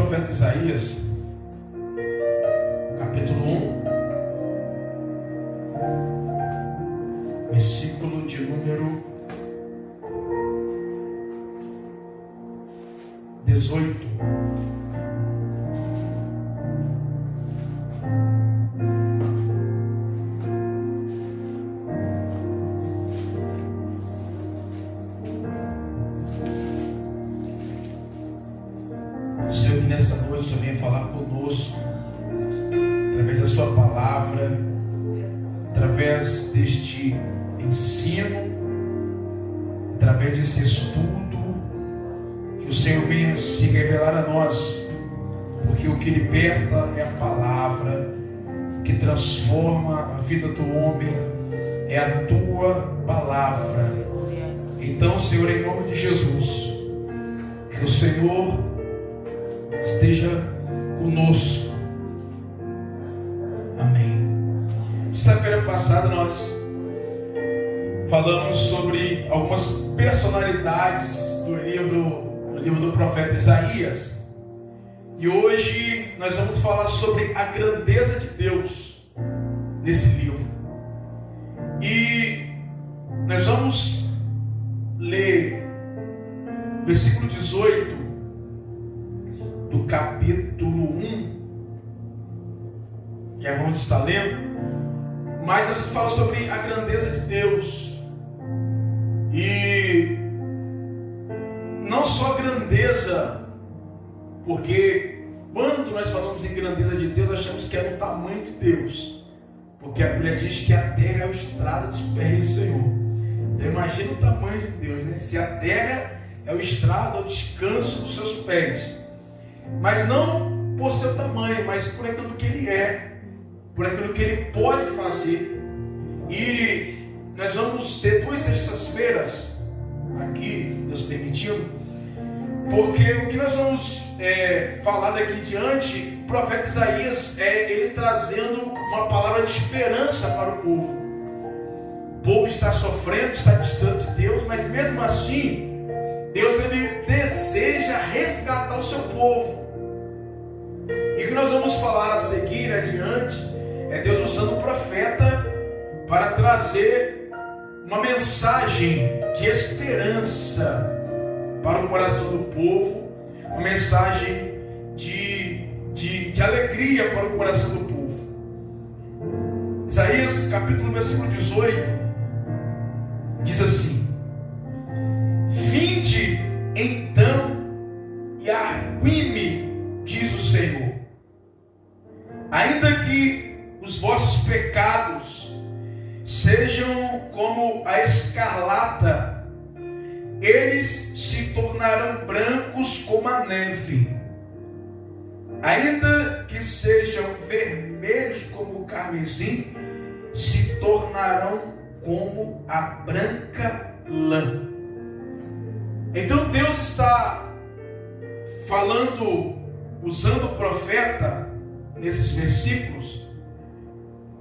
profeta Isaías, capítulo 1, versículo de número 18. Senhor, que nessa noite o Senhor venha falar conosco, através da sua palavra, através deste ensino, através desse estudo, que o Senhor venha se revelar a nós, porque o que liberta é a palavra, o que transforma a vida do homem é a tua palavra. Então, Senhor, em nome de Jesus, que o Senhor esteja conosco. Amém. Sexta-feira passada nós falamos sobre algumas personalidades do livro do profeta Isaías. E hoje nós vamos falar sobre a grandeza de Deus nesse livro. E nós vamos ler versículo 18 do capítulo 1, que é onde está lendo, mas nós vamos falar sobre a grandeza de Deus. E não só grandeza, porque quando nós falamos em grandeza de Deus, achamos que é no tamanho de Deus, porque a Bíblia diz que a terra é o estrado dos pés do Senhor. Então imagina o tamanho de Deus, né? Se a terra é o estrado, é o descanso dos seus pés, mas não por seu tamanho, mas por aquilo que Ele é, por aquilo que Ele pode fazer. E nós vamos ter 2 sextas-feiras aqui, Deus permitindo, porque o que nós vamos falar daqui em diante, o profeta Isaías, ele trazendo uma palavra de esperança para o povo. O povo está sofrendo, está distante de Deus, mas mesmo assim, Deus ele deseja resgatar o seu povo. E o que nós vamos falar a seguir, adiante, é Deus usando o profeta para trazer uma mensagem de esperança para o coração do povo, uma mensagem de alegria para o coração do povo. Isaías capítulo versículo 18 diz assim: vinde então e argui-me, diz o Senhor, ainda que os vossos pecados sejam como a escarlata, eles se tornarão brancos como a neve. Ainda que sejam vermelhos como o carmesim, se tornarão como a branca lã. Então Deus está falando, usando o profeta nesses versículos,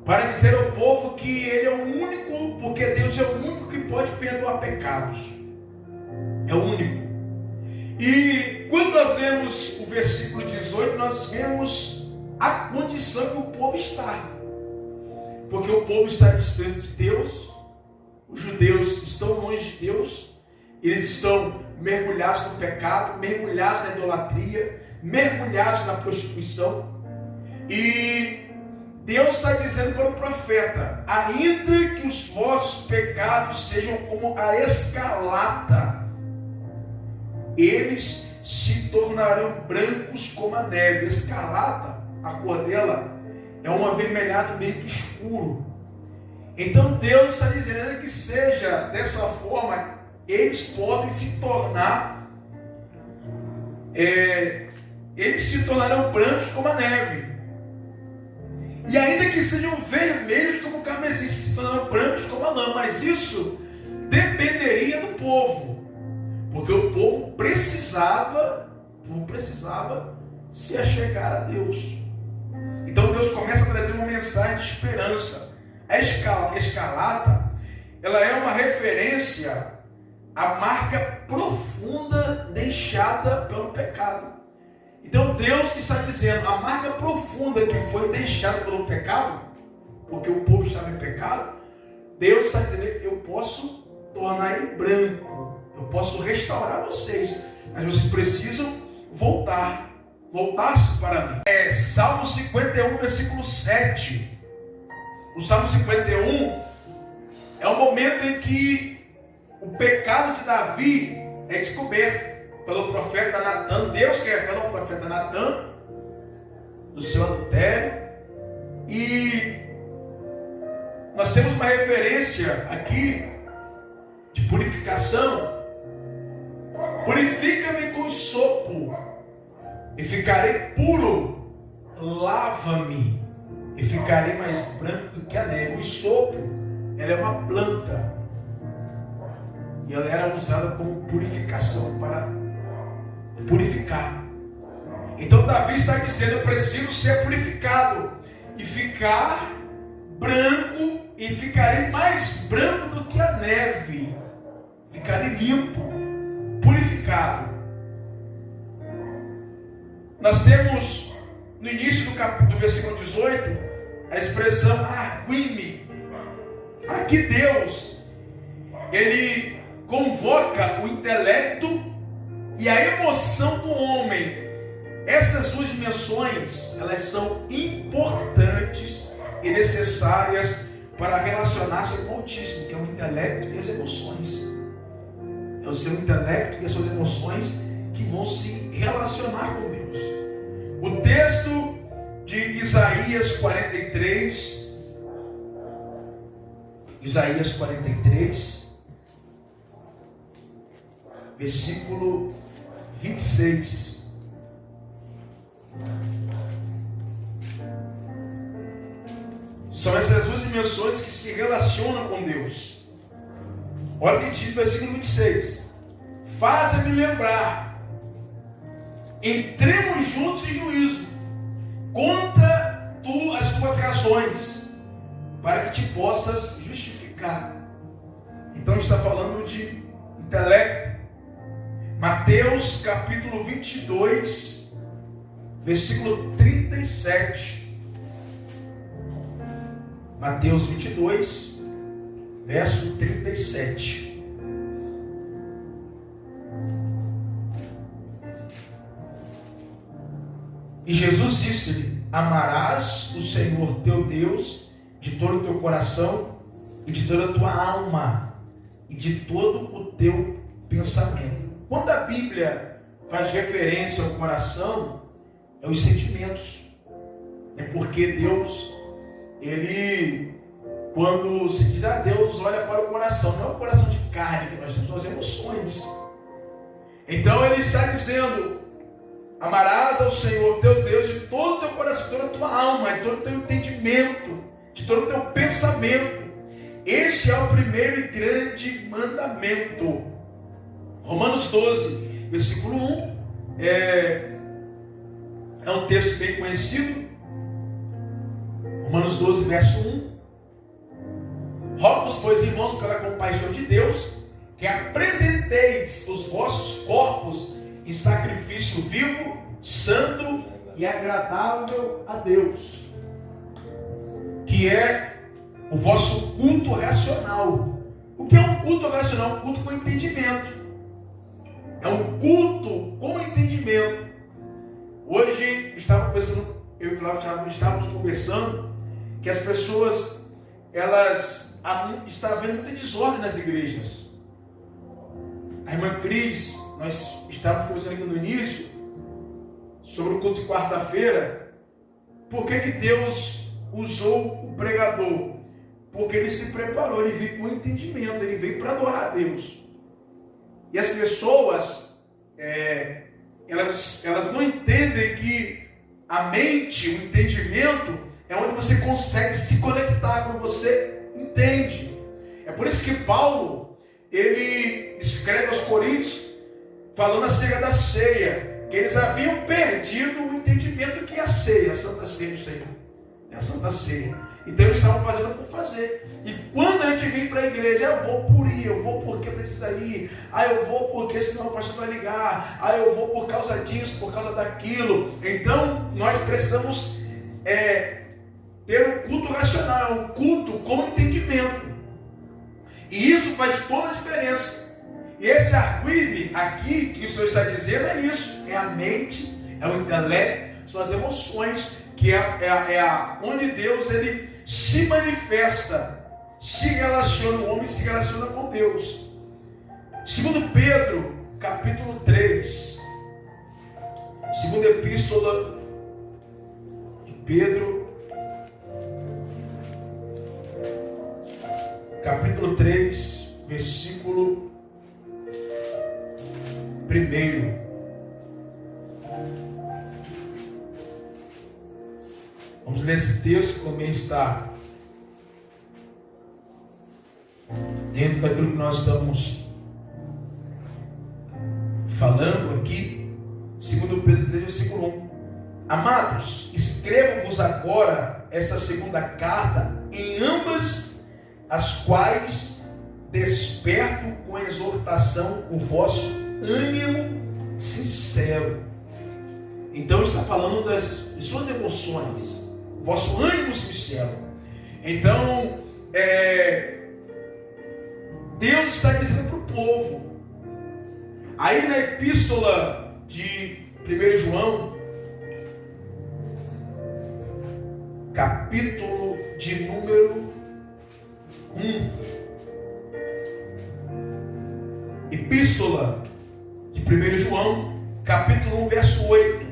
para dizer ao povo que Ele é o único, porque Deus é o único que pode perdoar pecados. É o único. E quando nós lemos o versículo 18, nós vemos a condição que o povo está. Porque o povo está distante de Deus, os judeus estão longe de Deus, eles estão mergulhados no pecado, mergulhados na idolatria, mergulhados na prostituição. E Deus está dizendo para o profeta: ainda que os vossos pecados sejam como a escarlata, eles se tornarão brancos como a neve. Escarlata, a cor dela é um avermelhado meio que escuro. Então Deus está dizendo, ainda que seja dessa forma, eles podem se tornar, eles se tornarão brancos como a neve. E ainda que sejam vermelhos como o carmesim, se tornarão brancos como a lã. Mas isso dependeria do povo, porque o povo precisava se achegar a Deus. Então Deus começa a trazer uma mensagem de esperança. A escarlata, ela é uma referência à marca profunda deixada pelo pecado. Então Deus está dizendo, a marca profunda que foi deixada pelo pecado, porque o povo estava em pecado, Deus está dizendo, eu posso tornar ele branco, eu posso restaurar vocês, mas vocês precisam voltar-se para mim. Salmo 51, versículo 7. O Salmo 51 é o momento em que o pecado de Davi é descoberto pelo profeta Natan. Deus que revela ao profeta Natan do seu adultério. E nós temos uma referência aqui de purificação. Purifica-me com sopo e ficarei puro. Lava-me e ficarei mais branco do que a neve. O sopo, ela é uma planta e ela era usada como purificação, para purificar. Então Davi está dizendo, eu preciso ser purificado e ficar branco, e ficarei mais branco do que a neve. Ficarei limpo, purificado. Nós temos no início do versículo 18 a expressão arguime. Aqui Deus, ele convoca o intelecto e a emoção do homem. Essas duas dimensões, elas são importantes e necessárias para relacionar-se com o Altíssimo, que é o intelecto e as emoções. É o seu intelecto e as suas emoções que vão se relacionar com Deus. O texto de Isaías 43, versículo 26. São essas duas dimensões que se relacionam com Deus. Olha o que diz o versículo 26. Faça-me lembrar, entremos juntos em juízo, contra tu as tuas razões, para que te possas justificar. Então está falando de intelecto. Mateus capítulo 22, versículo 37. Mateus 22, verso 37. E Jesus disse-lhe: amarás o Senhor teu Deus de todo o teu coração e de toda a tua alma e de todo o teu pensamento. Quando a Bíblia faz referência ao coração, é os sentimentos. É porque Deus, ele, quando se diz a Deus, olha para o coração, não é o coração de carne que nós temos, são as emoções. Então ele está dizendo: amarás ao Senhor teu Deus de todo o teu coração, de toda a tua alma, de todo o teu entendimento, de todo o teu pensamento. Esse é o primeiro e grande mandamento. Romanos 12, versículo 1, é um texto bem conhecido. Romanos 12, verso 1. Rogo-vos, pois, irmãos, pela compaixão de Deus, que apresenteis os vossos corpos em sacrifício vivo, santo e agradável a Deus, que é o vosso culto racional. O que é um culto racional? Um culto com entendimento. É um culto com entendimento. Hoje estava conversando, eu e o Flávio estávamos conversando que as pessoas, elas está havendo muita desordem nas igrejas. A irmã Cris, nós estávamos conversando aqui no início sobre o culto de quarta-feira. Por que Deus usou o pregador? Porque ele se preparou, ele veio com entendimento, ele veio para adorar a Deus. E as pessoas, elas não entendem que a mente, o entendimento, é onde você consegue se conectar, quando você entende. É por isso que Paulo, ele escreve aos Coríntios, falando acerca da ceia, que eles haviam perdido o entendimento do que é a ceia, a Santa Ceia do Senhor. É a Santa Ceia. Então eles estavam fazendo por fazer. E Quando a gente vem para a igreja, eu vou por ir, eu vou porque precisa ir, eu vou porque senão o pastor vai ligar, eu vou por causa disso, por causa daquilo. Então, nós precisamos ter um culto racional, um culto com entendimento. E isso faz toda a diferença. E esse arco-íris aqui, que o Senhor está dizendo, é isso. É a mente, é o intelecto, são as emoções, que é onde Deus ele se manifesta, se relaciona, o homem se relaciona com Deus. Segundo Pedro, capítulo 3, segunda epístola de Pedro, capítulo 3, versículo 1. Vamos ler esse texto que também está dentro daquilo que nós estamos falando aqui. Segundo Pedro 3, versículo 1. Amados, escrevo-vos agora esta segunda carta, em ambas as quais desperto com exortação o vosso ânimo sincero. Então está falando das suas emoções, o vosso ânimo sincero. Então Deus está dizendo para o povo. Aí na epístola de 1 João, capítulo de número 1, epístola de 1 João, capítulo 1, verso 8.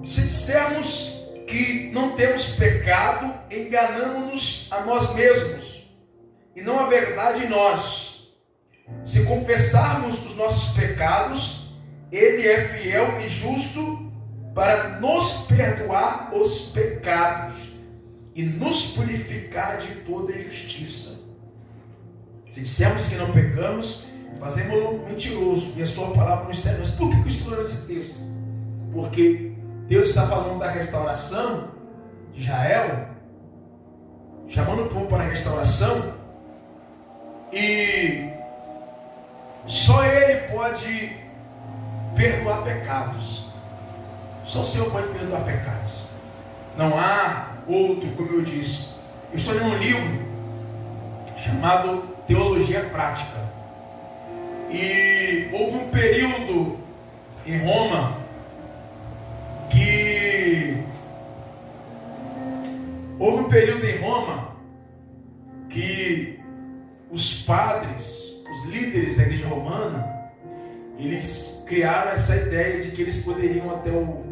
Se dissermos que não temos pecado, enganamos-nos a nós mesmos, e não a verdade em nós. Se confessarmos os nossos pecados, Ele é fiel e justo para nos perdoar os pecados e nos purificar de toda injustiça. Se dissermos que não pecamos, fazemos-lo mentiroso, e a sua palavra não está em nós. Por que eu estou lendo esse texto? Porque Deus está falando da restauração de Israel, chamando o povo para a restauração, e só Ele pode perdoar pecados. Só o Senhor pode perdoar pecados. Não há outro, como eu disse. Eu estou lendo um livro chamado Teologia Prática. E houve um período em Roma que os padres, os líderes da igreja romana, eles criaram essa ideia de que eles poderiam até o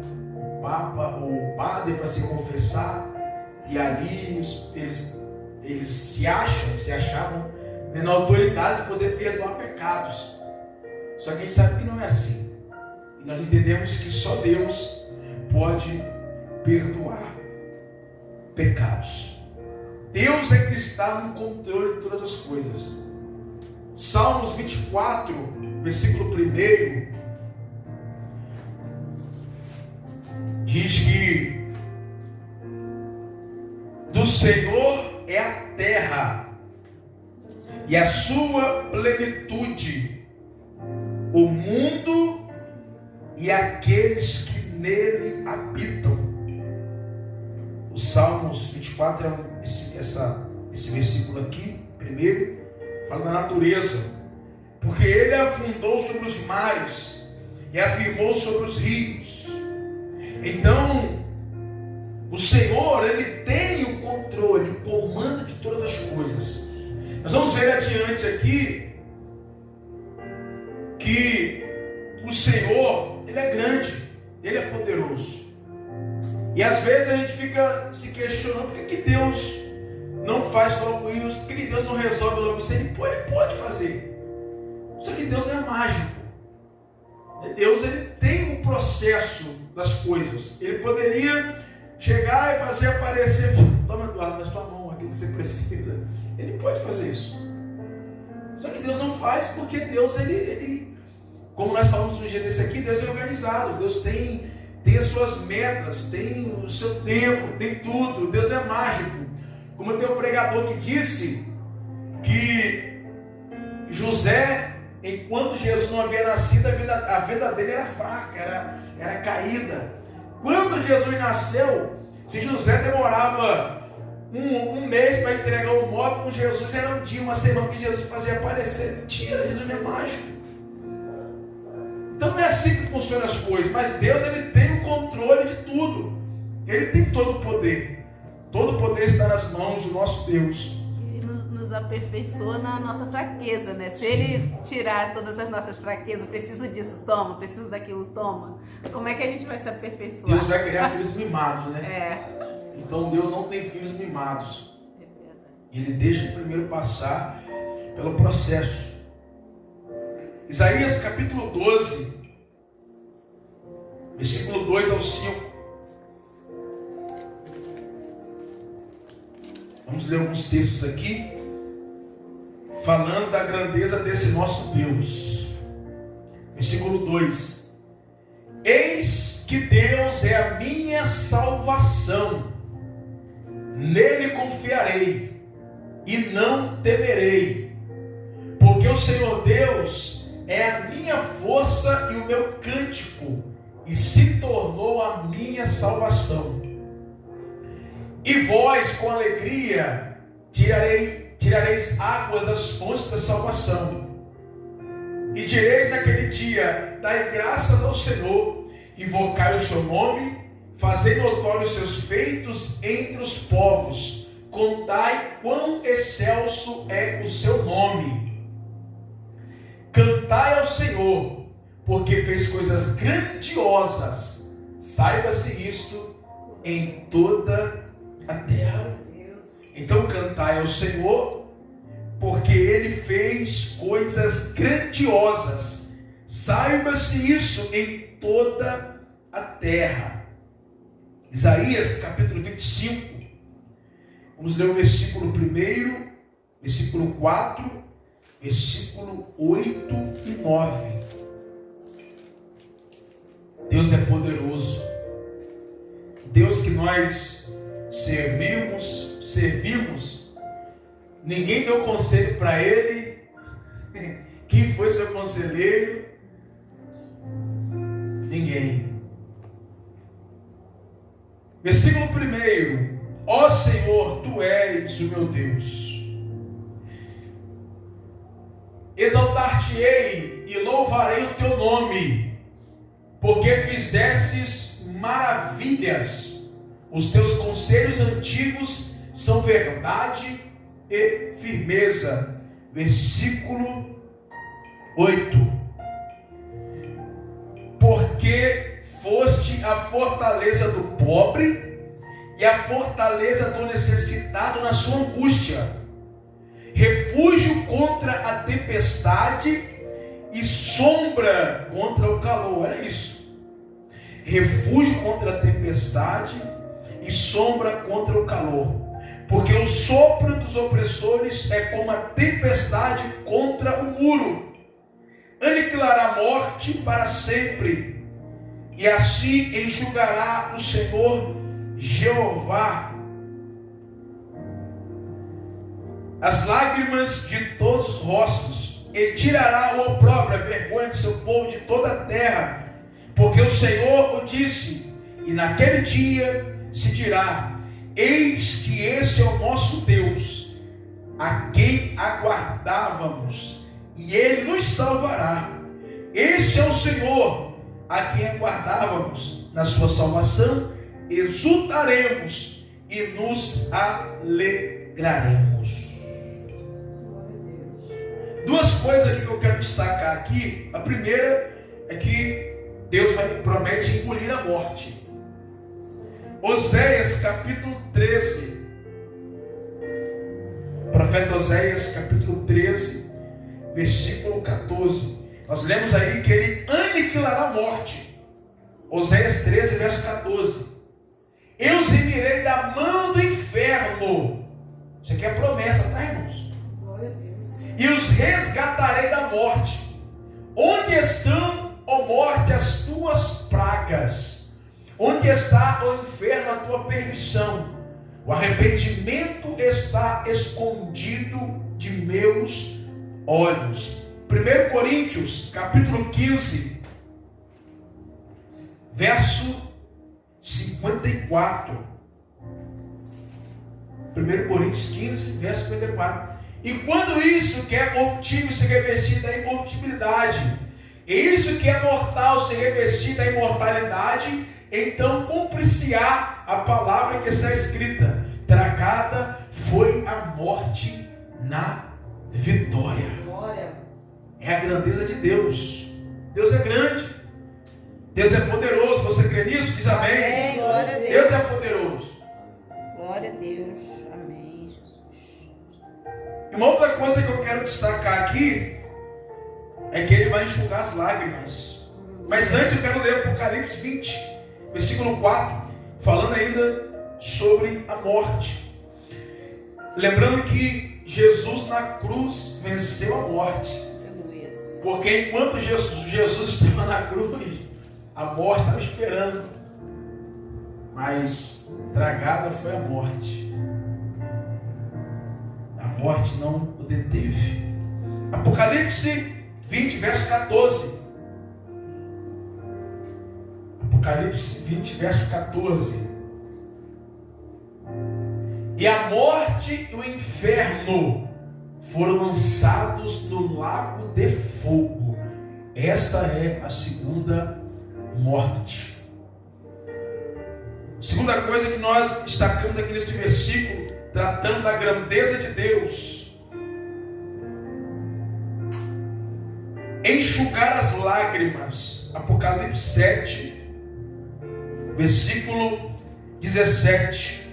Papa ou o padre para se confessar, e ali eles se achavam na autoridade de poder perdoar pecados. Só que a gente sabe que não é assim. E nós entendemos que só Deus pode perdoar pecados. Deus é que está no controle de todas as coisas. Salmos 24, versículo 1, diz que do Senhor é a terra e a sua plenitude, o mundo e aqueles que nele habitam. O Salmos 24 esse versículo aqui, primeiro, fala da natureza, porque Ele afundou sobre os mares e afirmou sobre os rios. Então, o Senhor, Ele tem o controle, o comando de todas as coisas. Nós vamos ver adiante aqui que o Senhor, Ele é grande, Ele é poderoso. E às vezes a gente fica se questionando por que Deus não faz logo isso, por que Deus não resolve logo isso. Ele pode fazer. Só que Deus não é mágico. Deus, Ele tem um processo das coisas. Ele poderia chegar e fazer aparecer, toma, Eduardo, na sua mão aquilo que você precisa. Ele pode fazer isso. Só que Deus não faz porque Deus, ele como nós falamos no dia desse aqui, Deus é organizado. Deus tem tem as suas metas, tem o seu tempo, tem tudo. Deus não é mágico. Como tem um pregador que disse que José, enquanto Jesus não havia nascido, a vida dele era fraca, era caída. Quando Jesus nasceu, se José demorava um mês para entregar o móvel, com Jesus era um dia, uma semana que Jesus fazia aparecer. Mentira, Jesus não é mágico. Então não é assim que funcionam as coisas, mas Deus, ele tem o controle de tudo. Ele tem todo o poder. Todo o poder está nas mãos do nosso Deus. Ele nos aperfeiçoa na nossa fraqueza, né? Se Ele tirar todas as nossas fraquezas, preciso disso, toma, preciso daquilo, toma. Como é que a gente vai se aperfeiçoar? Deus vai criar filhos mimados, né? É. Então Deus não tem filhos mimados. É verdade. Ele deixa primeiro passar pelo processo. Isaías capítulo 12, versículo 2 ao 5. Vamos ler alguns textos aqui, falando da grandeza desse nosso Deus. Versículo 2: Eis que Deus é a minha salvação, nele confiarei e não temerei, porque o Senhor Deus é a minha força e o meu cântico, e se tornou a minha salvação. E vós, com alegria, tirareis águas das fontes da salvação. E direis naquele dia: dai graças ao Senhor, invocai o seu nome, fazei notórios os seus feitos entre os povos, contai quão excelso é o seu nome. Cantai ao Senhor, porque fez coisas grandiosas. Saiba-se isto em toda a terra. Então cantai ao Senhor, porque Ele fez coisas grandiosas. Saiba-se isso em toda a terra. Isaías capítulo 25. Vamos ler o versículo 1, versículo 4, versículo 8 e 9. Deus é poderoso. Deus que nós servimos, ninguém deu conselho para Ele. Quem foi seu conselheiro? Ninguém. Versículo 1: Ó Senhor, Tu és o meu Deus. Exaltar-te-ei e louvarei o Teu nome, porque fizestes maravilhas. Os Teus conselhos antigos são verdade e firmeza. Versículo 8: Porque foste a fortaleza do pobre e a fortaleza do necessitado na sua angústia, refúgio contra a tempestade e sombra contra o calor. Olha isso. Refúgio contra a tempestade e sombra contra o calor. Porque o sopro dos opressores é como a tempestade contra o muro. Aniquilará a morte para sempre, e assim enxugará o Senhor Jeová as lágrimas de todos os rostos, e tirará o opróbrio, a vergonha de seu povo de toda a terra, porque o Senhor o disse. E naquele dia se dirá: eis que esse é o nosso Deus, a quem aguardávamos, e Ele nos salvará. Este é o Senhor, a quem aguardávamos. Na sua salvação exultaremos e nos alegraremos. Duas coisas aqui que eu quero destacar aqui. A primeira é que Deus promete engolir a morte. Oséias capítulo 13. Profeta Oséias capítulo 13, versículo 14. Nós lemos aí que ele aniquilará a morte. Oséias 13, verso 14. Eu os remirei da mão do inferno. Isso aqui é promessa, tá, irmãos? Glória a Deus. E os resgatarei da morte. Onde estão, ó morte, as tuas pragas? Onde está, ó inferno, a tua perdição? O arrependimento está escondido de meus olhos. 1 Coríntios, capítulo 15, verso 54. 1 Coríntios 15, verso 54. E quando isso que é corruptível se revestir da incorruptibilidade, e isso que é mortal se revestir da imortalidade, então cumprir-se-á a palavra que está escrita: tragada foi a morte na vitória. Glória. É a grandeza de Deus. Deus é grande. Deus é poderoso. Você crê nisso? Diz amém. Amém. Glória a Deus. Deus é poderoso. Glória a Deus. Amém, Jesus. E uma outra coisa que eu quero destacar aqui é que Ele vai enxugar as lágrimas. Mas antes eu quero ler Apocalipse 20, versículo 4, falando ainda sobre a morte. Lembrando que Jesus na cruz venceu a morte. Porque enquanto Jesus estava na cruz, a morte estava esperando. Mas tragada foi a morte. A morte não o deteve. Apocalipse 20, verso 14. Apocalipse 20, verso 14. E a morte e o inferno foram lançados no lago de fogo. Esta é a segunda morte. Segunda coisa que nós destacamos aqui nesse versículo, tratando da grandeza de Deus: enxugar as lágrimas. Apocalipse 7, versículo 17.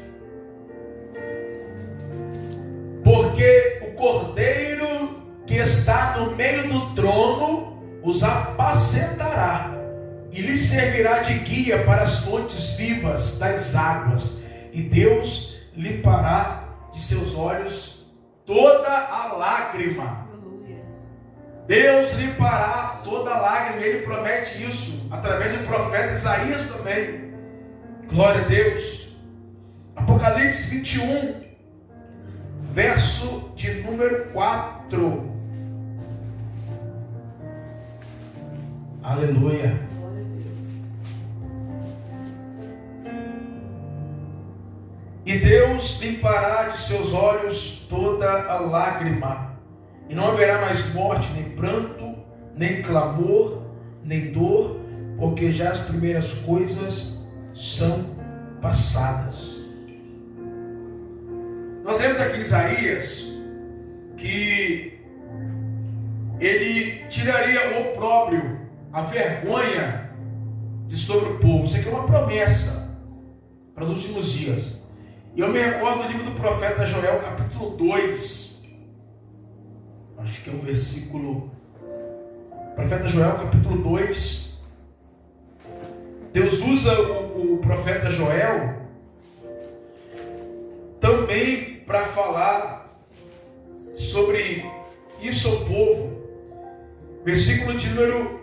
Porque o Cordeiro que está no meio do trono os apacentará e lhes servirá de guia para as fontes vivas das águas, e Deus limpará de seus olhos toda a lágrima. Deus limpará toda a lágrima. Ele promete isso através do profeta Isaías também. Glória a Deus. Apocalipse 21, verso de número 4. Aleluia. E Deus limpará de seus olhos toda a lágrima, e não haverá mais morte, nem pranto, nem clamor, nem dor, porque já as primeiras coisas são passadas. Nós vemos aqui em Isaías que ele tiraria o opróbrio, a vergonha de sobre o povo. Isso aqui é uma promessa para os últimos dias. E eu me recordo do livro do profeta Joel, capítulo 2. Acho que é o versículo. Profeta Joel, capítulo 2. Deus usa o profeta Joel também para falar sobre isso ao povo. Versículo de número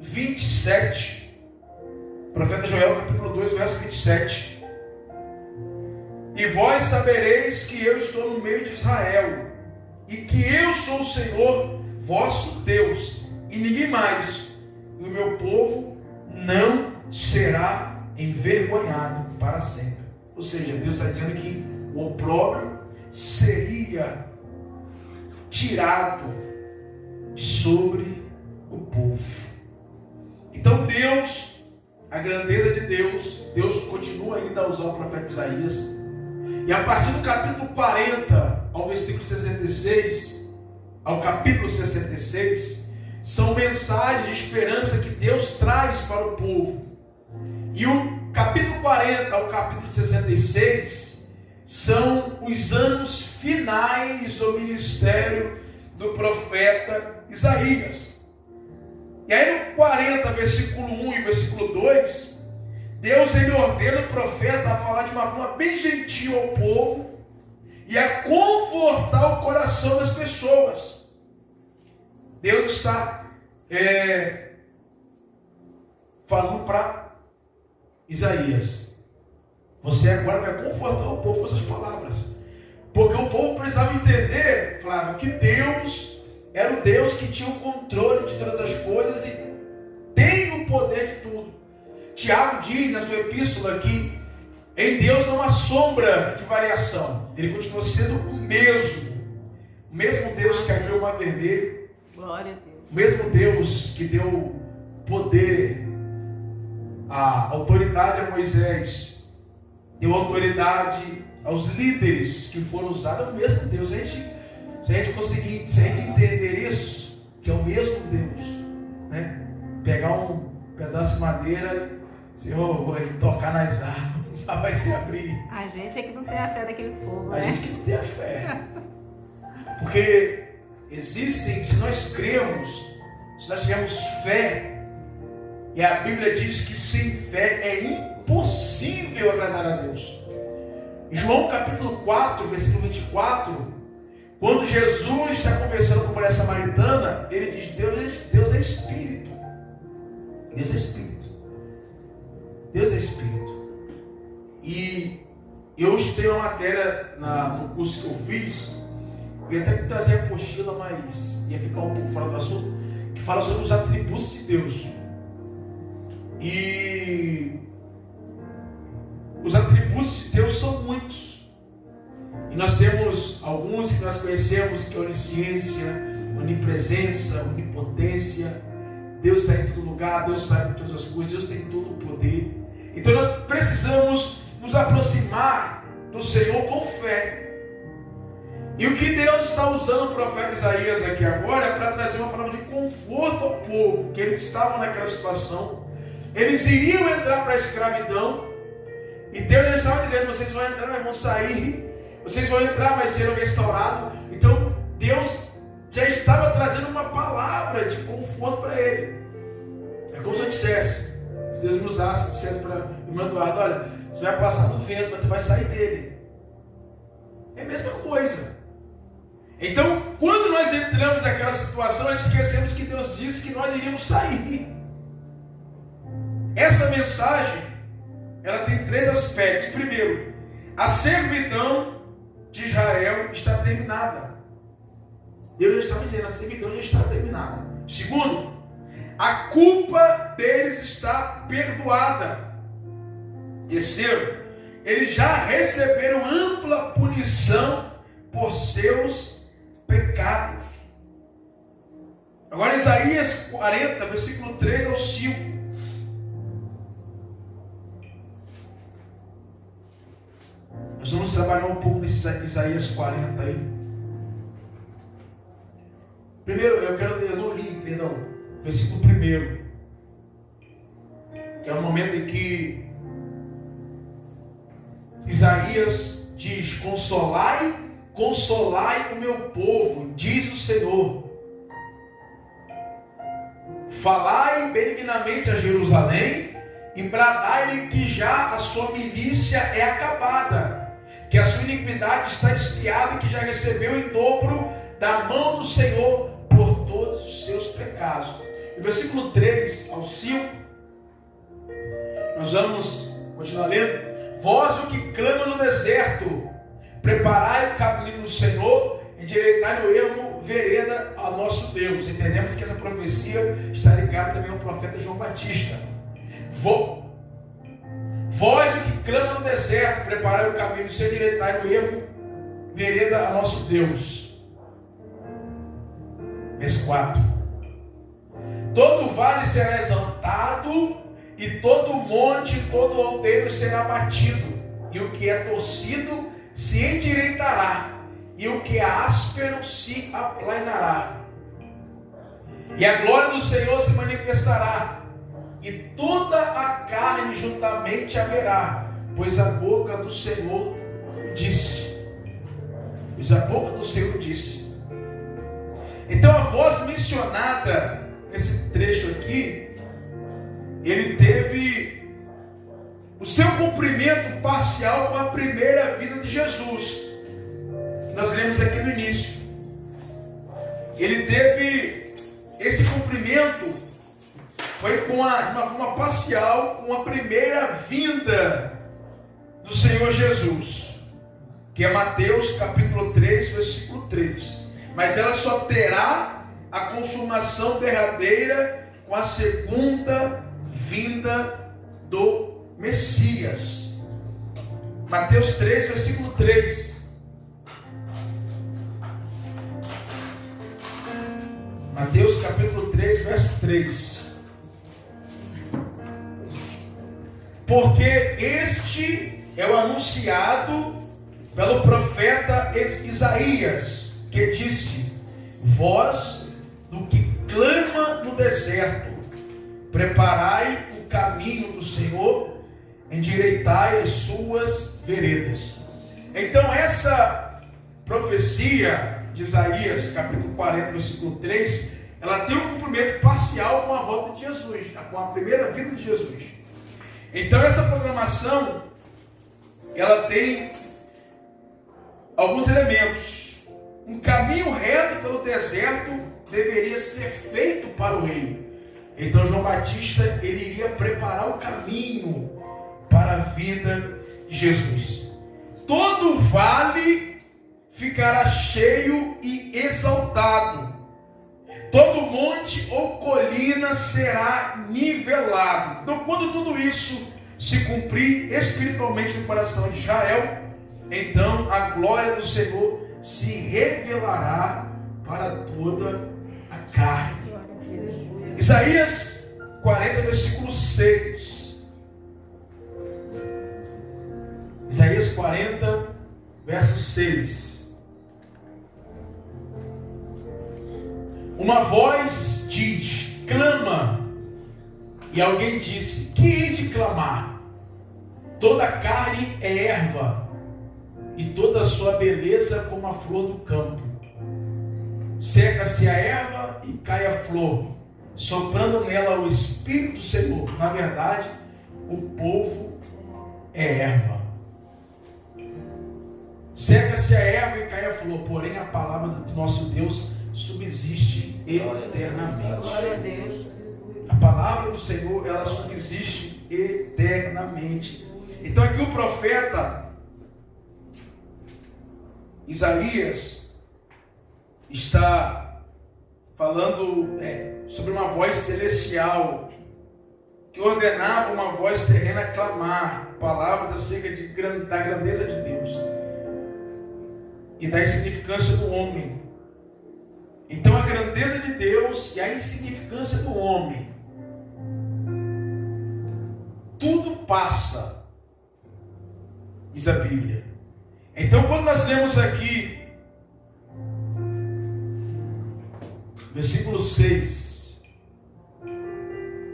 27. Profeta Joel, capítulo 2, verso 27. E vós sabereis que eu estou no meio de Israel, e que eu sou o Senhor vosso Deus, e ninguém mais, e o meu povo não será envergonhado para sempre. Ou seja, Deus está dizendo que o opróbrio seria tirado de sobre o povo. Então Deus, a grandeza de Deus, Deus continua ainda a usar o profeta Isaías. E a partir do capítulo 40 ao versículo 66, ao capítulo 66, são mensagens de esperança que Deus traz para o povo. E o capítulo 40 ao capítulo 66 são os anos finais do ministério do profeta Isaías. E aí no 40, versículo 1 e versículo 2, Deus ele ordena o profeta a falar de uma forma bem gentil ao povo e a confortar o coração das pessoas. Deus está falando para Isaías, você agora vai confortar o povo com essas palavras. Porque o povo precisava entender, Flávio, que Deus era o Deus que tinha o controle de todas as coisas e tem o poder de tudo. Tiago diz na sua epístola que em Deus não há sombra de variação. Ele continua sendo o mesmo Deus que abriu o mar vermelho. Glória a Deus. O mesmo Deus que deu poder, a autoridade a Moisés, deu autoridade aos líderes que foram usados. É o mesmo Deus. Se a gente conseguir, se a gente entender isso, que é o mesmo Deus, né? Pegar um pedaço de madeira, Senhor, ele tocar nas árvores, vai se abrir. A gente é que não tem a fé daquele povo, A né? gente que não tem a fé. Porque existem, se nós cremos, se nós tivermos fé, e a Bíblia diz que sem fé é impossível agradar a Deus. Em João capítulo 4, versículo 24, quando Jesus está conversando com a mulher samaritana, ele diz: Deus é Espírito. Deus é Espírito. Deus é Espírito. E eu estudei uma matéria no curso que eu fiz, eu ia até trazer a apostila, mas ia ficar um pouco fora do assunto, que fala sobre os atributos de Deus. E os atributos de Deus são muitos. E nós temos alguns que nós conhecemos, que é onisciência, onipresença, onipotência. Deus está em todo lugar, Deus sabe todas as coisas, Deus tem todo o poder. Então nós precisamos nos aproximar do Senhor com fé. E o que Deus está usando o profeta Isaías aqui agora é para trazer uma palavra de conforto ao povo, que eles estavam naquela situação. Eles iriam entrar para a escravidão. E Deus já estava dizendo: vocês vão entrar, mas vão sair. Vocês vão entrar, mas serão restaurados. Então Deus já estava trazendo uma palavra de conforto para ele. É como se eu dissesse, se Deus me usasse, dissesse para o irmão Eduardo: olha, você vai passar no vento, mas tu vai sair dele. É a mesma coisa. Então, quando nós entramos naquela situação, nós esquecemos que Deus disse que nós iríamos sair. Essa mensagem, ela tem 3 aspectos. Primeiro, a servidão de Israel está terminada. Deus já estava dizendo: a servidão já está terminada. Segundo, a culpa deles está perdoada. Terceiro, eles já receberam ampla punição por seus pecados. Agora Isaías 40, versículo 3 ao 5. Nós vamos trabalhar um pouco nesse Isaías 40 aí. Primeiro, eu não li, versículo 1, que é o momento em que Isaías diz: consolai o meu povo, diz o Senhor. Falai benignamente a Jerusalém e bradai-lhe que já a sua milícia é acabada, que a sua iniquidade está expiada e que já recebeu em dobro da mão do Senhor por todos os seus pecados. No versículo 3 ao 5, nós vamos continuar lendo. Vós o que clama no deserto, preparai o caminho do Senhor, endireitai no ermo vereda a nosso Deus. Entendemos que essa profecia está ligada também ao profeta João Batista. Vós o que clama no deserto, preparai o caminho do Senhor, endireitai no ermo vereda a nosso Deus. Verso 4. Todo vale será exaltado, e todo monte, todo aldeiro será batido, e o que é torcido se endireitará, e o que é áspero se aplainará. E a glória do Senhor se manifestará, e toda a carne juntamente haverá, pois a boca do Senhor disse. Pois a boca do Senhor disse. Então a voz mencionada nesse trecho aqui, ele teve o seu cumprimento parcial com a primeira vinda de Jesus. Nós lemos aqui no início. Ele teve esse cumprimento, foi de uma forma parcial com a primeira vinda do Senhor Jesus, que é Mateus capítulo 3, versículo 3. Mas ela só terá a consumação derradeira com a segunda vinda do Messias. Mateus 3, versículo 3. Mateus capítulo 3, verso 3. Porque este é o anunciado pelo profeta Isaías, que disse: voz do que clama no deserto, preparai o caminho do Senhor, endireitai as suas veredas. Então essa profecia de Isaías, capítulo 40, versículo 3, ela tem um cumprimento parcial com a volta de Jesus, com a primeira vinda de Jesus. Então essa programação, ela tem alguns elementos. Um caminho reto pelo deserto deveria ser feito para o rei. Então João Batista, ele iria preparar o caminho para a vinda de Jesus. Todo vale ficará cheio e exaltado. Todo monte ou colina será nivelado. Então, quando tudo isso se cumprir espiritualmente no coração de Israel, então a glória do Senhor se revelará para toda a carne. Isaías 40, versículo 6. Isaías 40, verso 6. Uma voz diz: clama. E alguém disse: que hei de clamar? Toda a carne é erva, e toda a sua beleza como a flor do campo. Seca-se a erva e cai a flor, soprando nela o Espírito do Senhor. Na verdade, o povo é erva. Seca-se a erva e cai a flor, porém a palavra do nosso Deus subsiste eternamente. Glória a Deus. A palavra do Senhor, ela subsiste eternamente. Então aqui o profeta Isaías está falando sobre uma voz celestial que ordenava uma voz terrena clamar palavras acerca da grandeza de Deus e da insignificância do homem. Então a grandeza de Deus e a insignificância do homem, tudo passa, diz a Bíblia. Então quando nós lemos aqui versículo 6,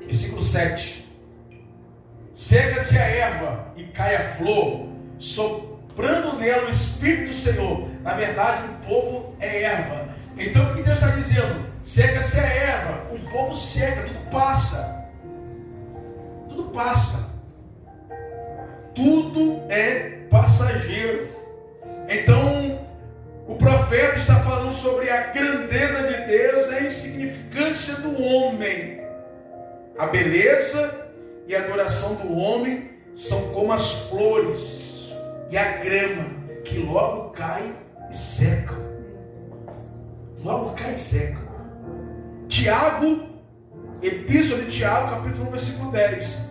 versículo 7, seca-se a erva e cai a flor, soprando nela o Espírito do Senhor. Na verdade o povo é erva. Então o que Deus está dizendo? Seca-se a erva, o povo seca, tudo passa. Tudo passa. Tudo é passageiro. Então o profeta está falando sobre a grandeza de Deus e a insignificância do homem. A beleza e a adoração do homem são como as flores e a grama, que logo cai e seca. Logo cai e seca. Tiago, Epístola de Tiago, capítulo 1, versículo 10.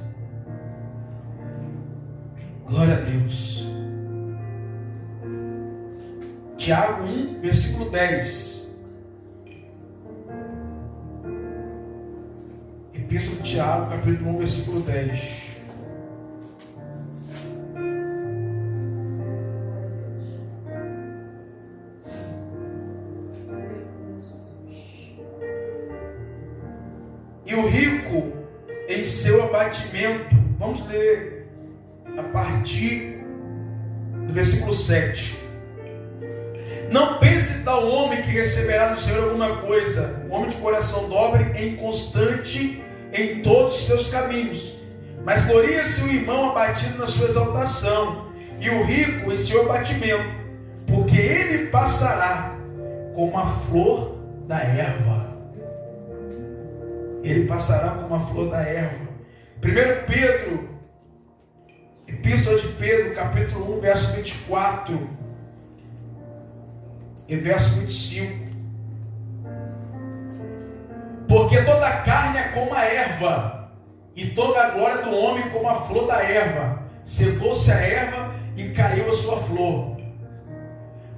Glória a Deus. Tiago 1, versículo 10. Epístola de Tiago, capítulo 1, versículo 10. E o rico em seu abatimento. Vamos ler a partir do versículo 7. Não pense tal homem que receberá do Senhor alguma coisa. O homem de coração dobre é inconstante em todos os seus caminhos. Mas gloria-se o irmão abatido na sua exaltação, e o rico em seu abatimento, porque ele passará como a flor da erva. ele passará como a flor da erva. 1 Pedro, Epístola de Pedro, capítulo 1, verso 24 e verso 25. Porque toda a carne é como a erva, e toda a glória do homem como a flor da erva. Secou-se a erva e caiu a sua flor.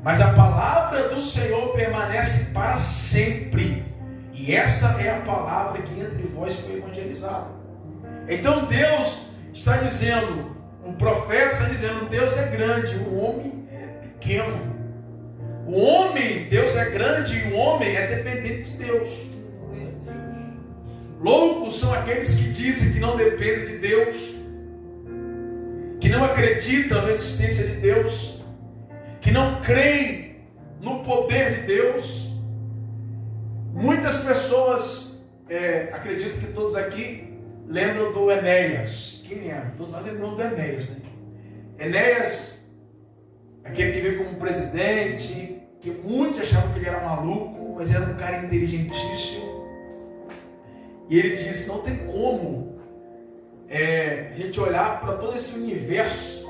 Mas a palavra do Senhor permanece para sempre. E essa é a palavra que entre vós foi evangelizada. Então Deus está dizendo, o profeta está dizendo, Deus é grande, o homem é pequeno. O homem, Deus é grande e o homem é dependente de Deus. Loucos são aqueles que dizem que não dependem de Deus, que não acreditam na existência de Deus, que não creem no poder de Deus. Muitas pessoas, acredito que todos aqui lembram do Enéas. Quem é? Todos nós lembramos do Enéas, né? Enéas, aquele que veio como presidente, que muitos achavam que ele era maluco, mas era um cara inteligentíssimo. E ele disse, não tem como a gente olhar para todo esse universo,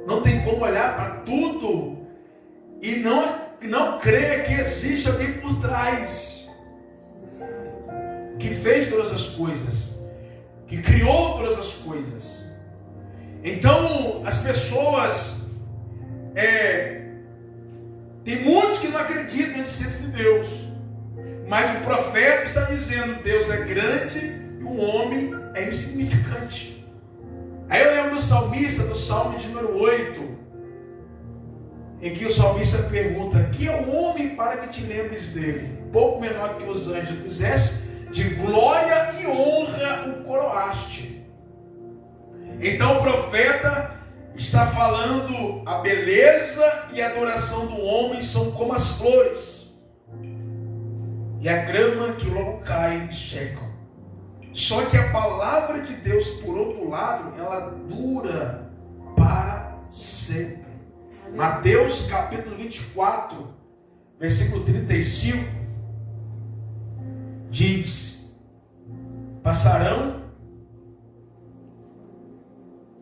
não tem como olhar para tudo e não crer que existe alguém por trás, que fez todas as coisas, que criou todas as coisas. Então as pessoas, tem muitos que não acreditam na existência de Deus. Mas o profeta está dizendo, Deus é grande e o homem é insignificante. Aí eu lembro do salmista, do Salmo de número 8, em que o salmista pergunta, que é o homem para que te lembres dele? Pouco menor que os anjos fizesse, de glória e honra o coroaste. Então o profeta está falando, a beleza e a adoração do homem são como as flores, e a grama que logo cai e secam. Só que a palavra de Deus, por outro lado, ela dura para sempre. Mateus capítulo 24, versículo 35, diz, passarão,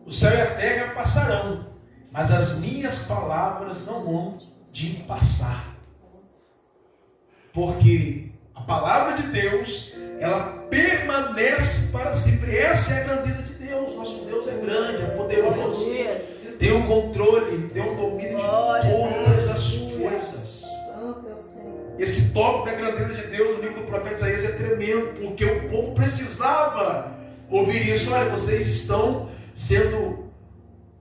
o céu e a terra passarão, mas as minhas palavras não vão de passar. Porque a palavra de Deus, ela permanece para sempre. Essa é a grandeza de Deus. Nosso Deus é grande, é poderoso, tem o controle, tem o domínio de todas as coisas. Esse tópico da grandeza de Deus no livro do profeta Isaías é tremendo, porque o povo precisava ouvir isso. Olha, vocês estão sendo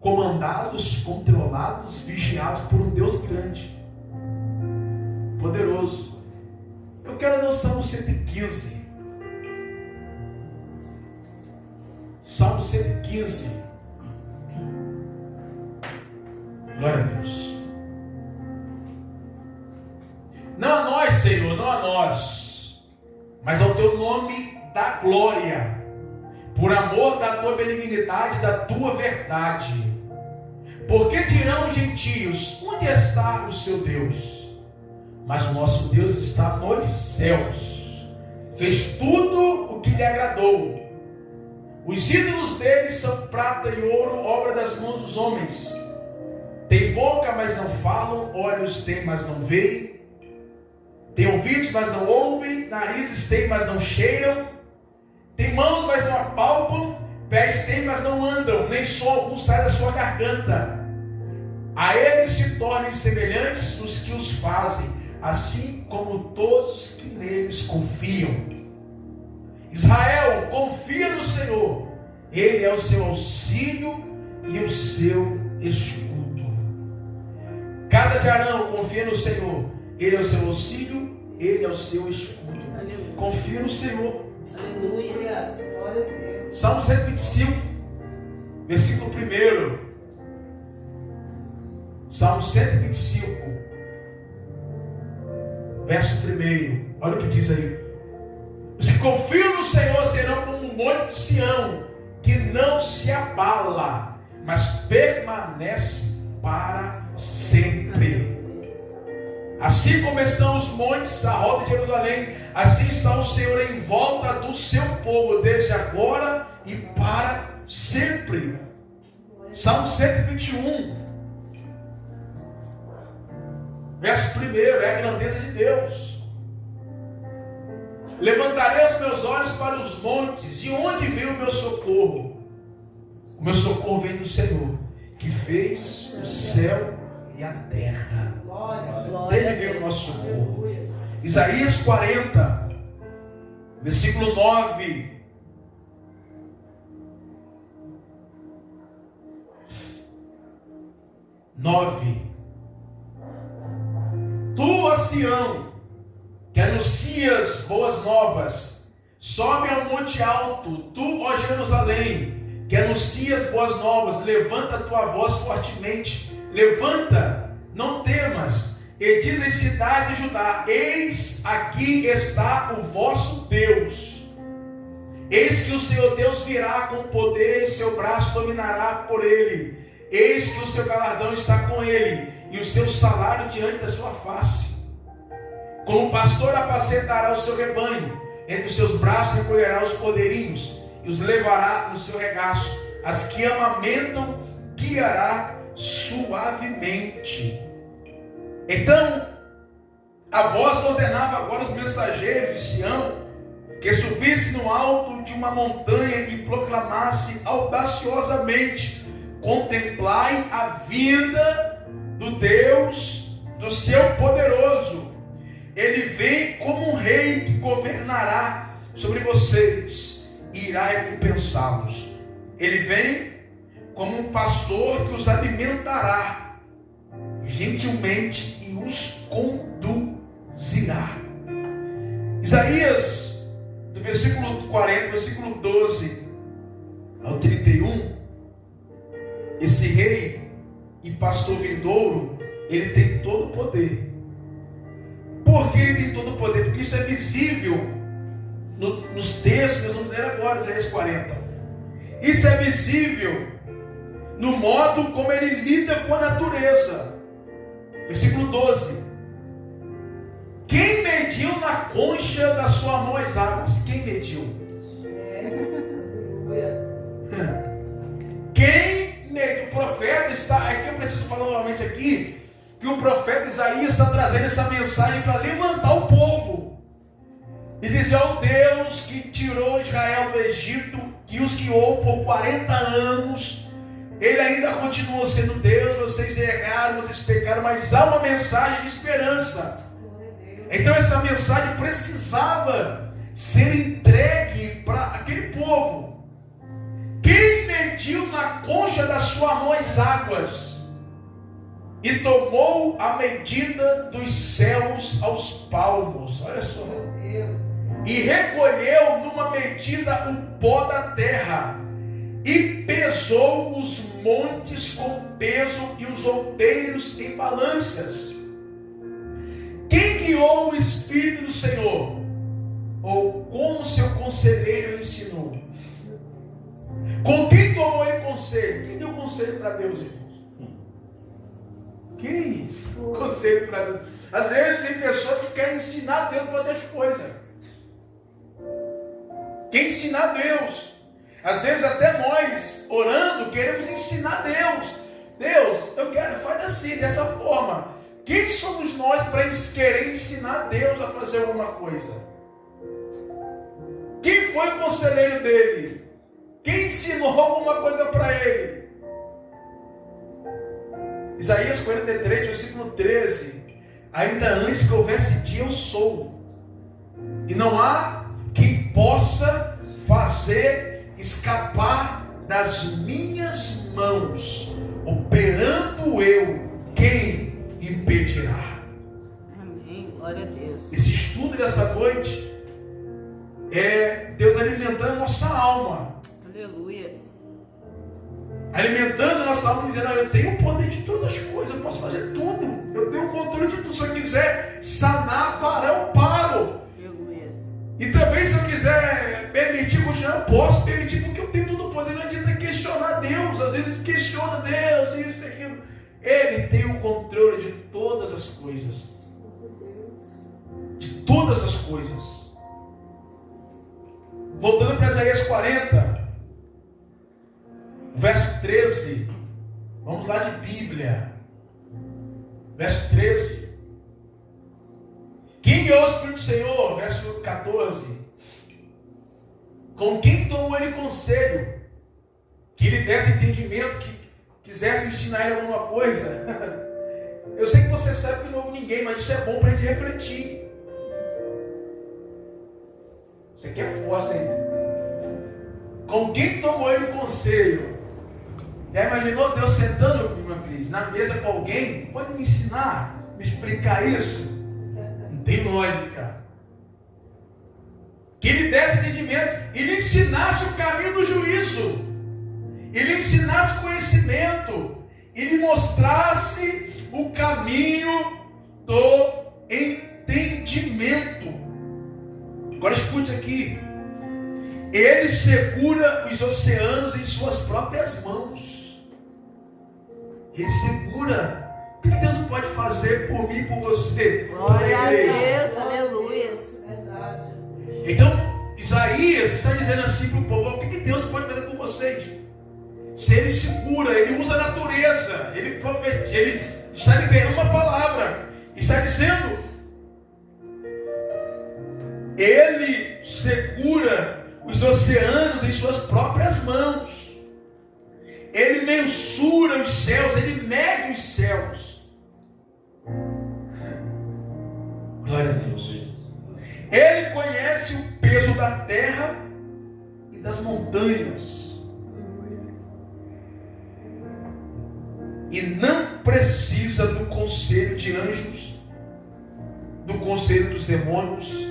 comandados, controlados, vigiados por um Deus grande, poderoso. Eu quero ler o Salmo 115. Salmo 115. Glória a Deus. Não a nós, Senhor, não a nós, mas ao teu nome dá glória, por amor da tua benignidade, da tua verdade. Porque dirão os gentios, onde está o seu Deus? Mas o nosso Deus está nos céus, fez tudo o que lhe agradou. Os ídolos deles são prata e ouro, obra das mãos dos homens. Tem boca, mas não falam, olhos têm, mas não veem, tem ouvidos, mas não ouvem, narizes têm, mas não cheiram, tem mãos, mas não apalpam, pés têm, mas não andam, nem som algum sai da sua garganta. A eles se tornem semelhantes os que os fazem, assim como todos os que neles confiam. Israel, confia no Senhor, Ele é o seu auxílio e o seu escudo. Casa de Arão, confia no Senhor, Ele é o seu auxílio, Ele é o seu escudo. Aleluia. Confia no Senhor. Aleluia. Salmo 125, versículo 1. Salmo 125, verso 1. Olha o que diz aí. Os que confiam no Senhor serão como um monte de Sião, que não se abala, mas permanece para sempre. Assim como estão os montes à volta de Jerusalém, assim está o Senhor em volta do seu povo, desde agora e para sempre. Salmo 121, verso 1, é a grandeza de Deus. Levantarei os meus olhos para os montes, de onde vem o meu socorro? O meu socorro vem do Senhor, que fez o céu e a terra. Dele vem o nosso socorro. Isaías 40, versículo 9. Tu, ó Sião, que anuncias boas novas, sobe ao monte alto. Tu, ó Jerusalém, que anuncias boas novas, levanta a tua voz fortemente. Levanta, não temas, e diz às cidades de Judá: eis aqui está o vosso Deus. Eis que o Senhor Deus virá com poder, e seu braço dominará por ele. Eis que o seu galardão está com ele, e o seu salário diante da sua face. Como pastor apacentará o seu rebanho, entre os seus braços recolherá os poderinhos, e os levará no seu regaço. As que amamentam guiará suavemente. Então a voz ordenava agora os mensageiros de Sião que subisse no alto de uma montanha e proclamasse audaciosamente: contemplai a vinda do Deus, do seu poderoso. Ele vem como um rei que governará sobre vocês e irá recompensá-los. Ele vem como um pastor que os alimentará gentilmente e os conduzirá. Isaías, do versículo 40, versículo 12 ao 31, esse rei e pastor vindouro, ele tem todo o poder. Por que ele tem todo o poder? Porque isso é visível nos textos que nós vamos ler agora, Isaías 40. Isso é visível no modo como ele lida com a natureza. Versículo 12: quem mediu na concha da sua mão as águas? Quem mediu? Quem mediu? O profeta está aqui. Eu preciso falar novamente aqui que o profeta Isaías está trazendo essa mensagem para levantar o povo e dizer ao Deus que tirou Israel do Egito, que os guiou por 40 anos, ele ainda continua sendo Deus. Vocês erraram, vocês pecaram, mas há uma mensagem de esperança. Então essa mensagem precisava ser entregue para aquele povo. Quem mediu na concha da sua mão as águas e tomou a medida dos céus aos palmos? Olha só. E recolheu numa medida o pó da terra, e pesou os montes com peso e os outeiros em balanças. Quem guiou o Espírito do Senhor? Ou como seu conselheiro ensinou? Com quem tomou ele conselho? Quem deu conselho para Deus, irmãos? Quem? Conselho para Deus. Às vezes tem pessoas que querem ensinar Deus a fazer as coisas. Quem ensinar Deus? Às vezes até nós, orando, queremos ensinar Deus. Deus, eu quero, faz assim, dessa forma. Quem somos nós para querer ensinar Deus a fazer alguma coisa? Quem foi o conselheiro dele? Quem ensinou alguma coisa para ele? Isaías 43, versículo 13. Ainda antes que houvesse dia, eu sou. E não há quem possa fazer escapar das minhas mãos. Operando eu, quem impedirá? Amém, glória a Deus. Esse estudo dessa noite é Deus alimentando a nossa alma. Aleluias. Alimentando a nossa alma, dizendo: eu tenho o poder de todas as coisas, eu posso fazer tudo, eu tenho o controle de tudo. Se eu quiser sanar, parar, eu paro. Aleluias. E também, se eu quiser permitir continuar, eu posso permitir, porque eu tenho todo o poder. Não adianta questionar Deus. Às vezes a gente questiona Deus, isso e aquilo. Ele tem o controle de todas as coisas. coisas. Voltando para Isaías 40, verso 13. Vamos lá de Bíblia. Verso 13. Quem guiou o Espírito do Senhor? Verso 14. Com quem tomou ele conselho? Que lhe desse entendimento, que quisesse ensinar ele alguma coisa. Eu sei que você sabe que não houve ninguém, mas isso é bom para a gente refletir. Isso aqui é forte, hein? Com quem tomou ele conselho? Já imaginou Deus sentando, irmã Cris, na mesa com alguém? Pode me ensinar, me explicar isso? Não tem lógica. Que lhe desse entendimento e lhe ensinasse o caminho do juízo, e lhe ensinasse conhecimento, e lhe mostrasse o caminho do entendimento. Agora escute aqui. Ele segura os oceanos em suas próprias mãos. Ele segura. O que Deus não pode fazer por mim e por você? Glória a Deus, aleluia. Verdade. Então, Isaías está dizendo assim para o povo: o que Deus não pode fazer por vocês? Se ele segura, ele usa a natureza, ele profetiza, ele está liberando uma palavra, está dizendo: ele segura os oceanos em suas próprias mãos. Ele mensura os céus, ele mede os céus. Glória a Deus. Ele conhece o peso da terra e das montanhas. E não precisa do conselho de anjos, do conselho dos demônios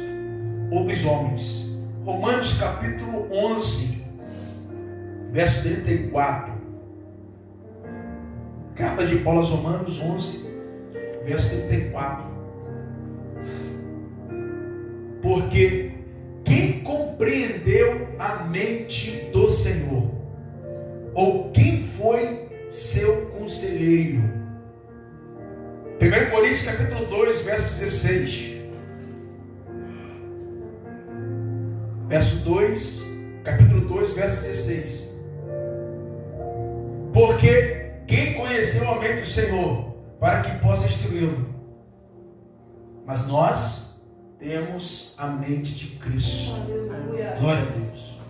ou dos homens. Romanos capítulo 11, verso 34. Carta de Paulo aos Romanos 11, verso 34. Porque quem compreendeu a mente do Senhor? Ou quem foi seu conselheiro? 1 Coríntios capítulo 2, verso 16. Verso 2, capítulo 2, verso 16. Porque quem conheceu a mente do Senhor, para que possa instruí-lo? Mas nós temos a mente de Cristo. Aleluia. Glória a Deus.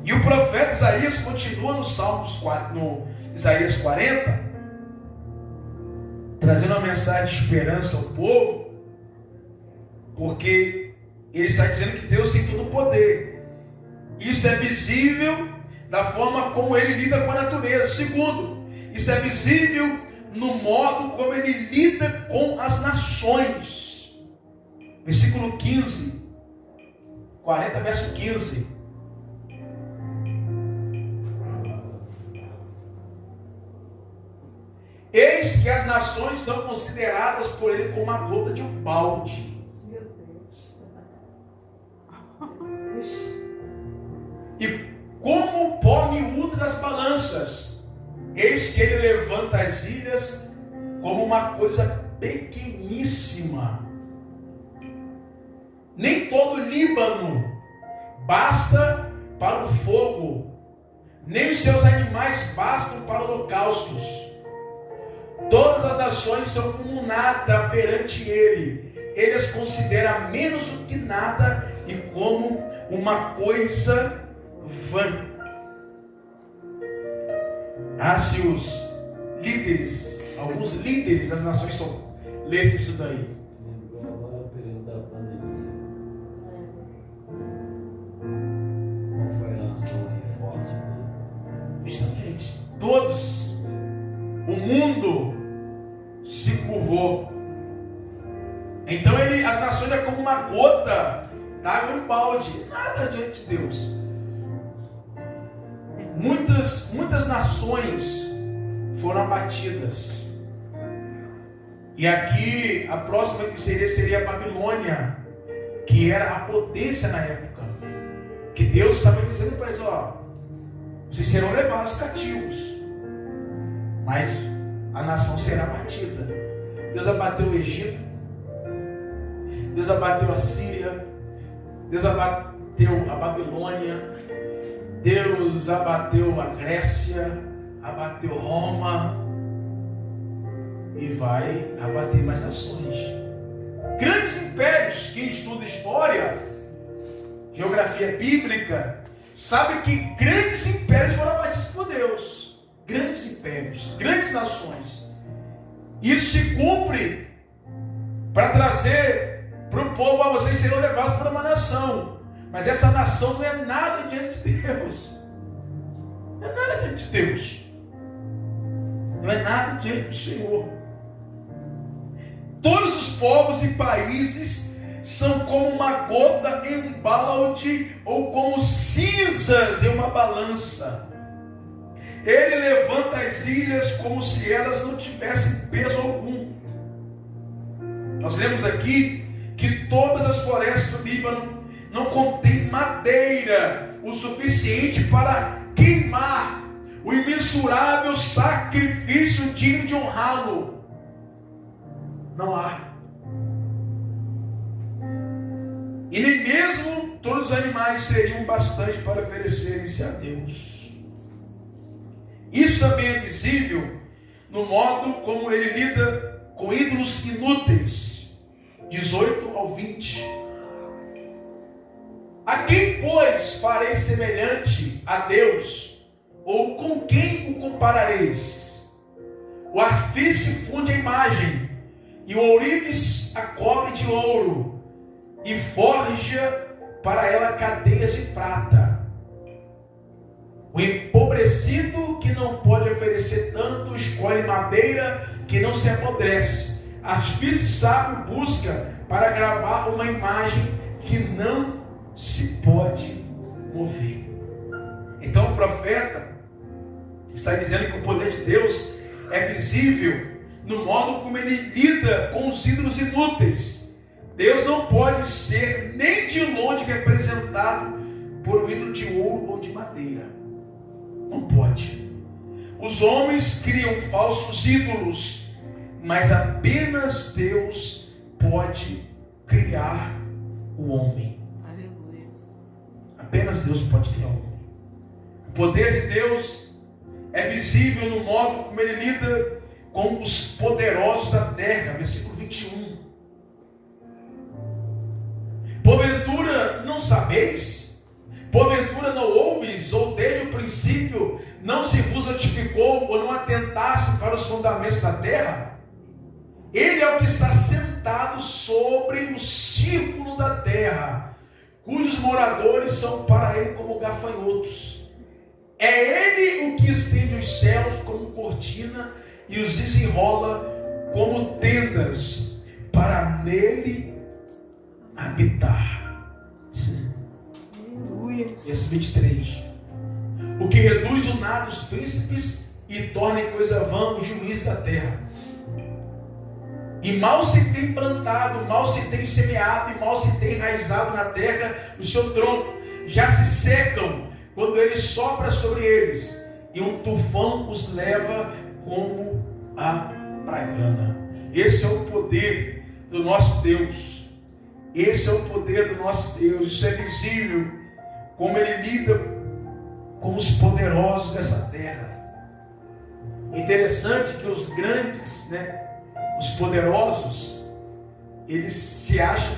E o profeta Isaías continua no Isaías 40, trazendo uma mensagem de esperança ao povo, porque ele está dizendo que Deus tem todo o poder. Isso é visível da forma como ele lida com a natureza. Segundo, isso é visível no modo como ele lida com as nações. Versículo 15, 40, verso 15. Eis que as nações são consideradas por ele como a gota de um balde. E como o pó miúdo das balanças, eis que ele levanta as ilhas como uma coisa pequeníssima. Nem todo o Líbano basta para o fogo, nem os seus animais bastam para holocaustos. Todas as nações são como nada perante ele. Ele as considera menos do que nada e como uma coisa vã. Se os líderes, alguns líderes das nações lessem isso daí. Agora o período da pandemia. Qual foi a ação aí forte? Justamente. Todos, o mundo se curvou. Então as nações é como uma gota d'água em um balde, nada diante de Deus. Muitas nações foram abatidas. E aqui a próxima que seria a Babilônia, que era a potência na época. Que Deus estava dizendo para eles: vocês serão levados cativos, mas a nação será abatida. Deus abateu o Egito, Deus abateu a Síria, Deus abateu a Babilônia, Deus abateu a Grécia, abateu Roma e vai abater mais nações. Grandes impérios, quem estuda história, geografia bíblica, sabe que grandes impérios foram abatidos por Deus. Grandes impérios, grandes nações. Isso se cumpre para trazer para o povo: a vocês serão levados para uma nação. Mas essa nação não é nada diante de Deus. Não é nada diante de Deus. Não é nada diante do Senhor. Todos os povos e países são como uma gota em um balde ou como cinzas em uma balança. Ele levanta as ilhas como se elas não tivessem peso algum. Nós lemos aqui que todas as florestas do Líbano não contêm madeira o suficiente para queimar o imensurável sacrifício digno de honrá-lo. Não há. E nem mesmo todos os animais seriam bastante para oferecerem-se a Deus. Isso também é visível no modo como ele lida com ídolos inúteis. 18 ao 20. A quem, pois, farei semelhante a Deus? Ou com quem o comparareis? O artífice funde a imagem, e o ourives a cobre de ouro, e forja para ela cadeias de prata. O empobrecido que não pode oferecer tanto, escolhe madeira que não se apodrece. Artífice sábio busca para gravar uma imagem que não se pode mover. Então o profeta está dizendo que o poder de Deus é visível no modo como ele lida com os ídolos inúteis. Deus não pode ser nem de longe representado por um ídolo de ouro ou de madeira. Não pode. Os homens criam falsos ídolos, mas apenas Deus pode criar o homem. Aleluia. Apenas Deus pode criar o homem. O poder de Deus é visível no modo como ele lida com os poderosos da terra. Versículo 21. Porventura não sabeis? Porventura não ouves? Ou desde o princípio não se vos notificou ou não atentasse para os fundamentos da terra? Ele é o que está sentado sobre o círculo da terra, cujos moradores são para ele como gafanhotos. É ele o que estende os céus como cortina e os desenrola como tendas para nele habitar. Verso 23. O que reduz o nada dos príncipes e torna em coisa vã os juízes da terra. E mal se tem plantado, mal se tem semeado e mal se tem enraizado na terra o seu tronco. Já se secam quando ele sopra sobre eles, e um tufão os leva como a bragana. Esse é o poder do nosso Deus. Esse é o poder do nosso Deus. Isso é visível, como ele lida com os poderosos dessa terra. É interessante que os grandes, os poderosos, eles se acham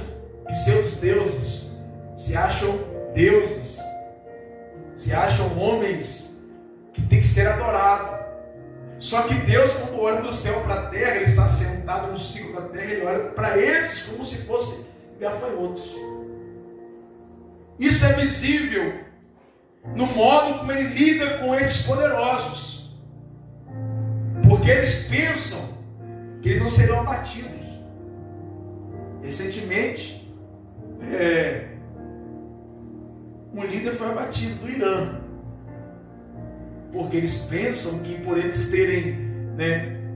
pseudo-deuses, se acham deuses, se acham homens que tem que ser adorado. Só que Deus, quando olha do céu para a terra, ele está sentado no ciclo da terra, ele olha para esses como se fossem gafanhotos. Isso é visível no modo como ele lida com esses poderosos, porque eles pensam que eles não serão abatidos. Recentemente, um líder foi abatido do Irã, porque eles pensam que por eles terem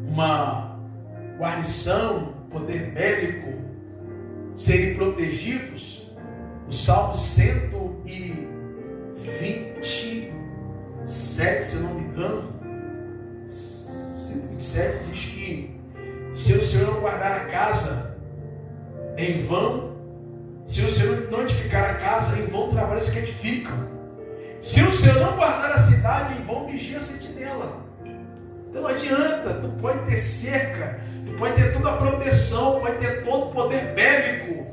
uma guarnição, poder bélico, serem protegidos. O Salmo 127, se eu não me engano, 127 diz que se o Senhor não guardar a casa, em vão Se o Senhor não edificar a casa, em vão trabalham os que edificam. Se o Senhor não guardar a cidade, em vão vigia a sentinela. Então não adianta, tu pode ter cerca, tu pode ter toda a proteção, pode ter todo o poder bélico,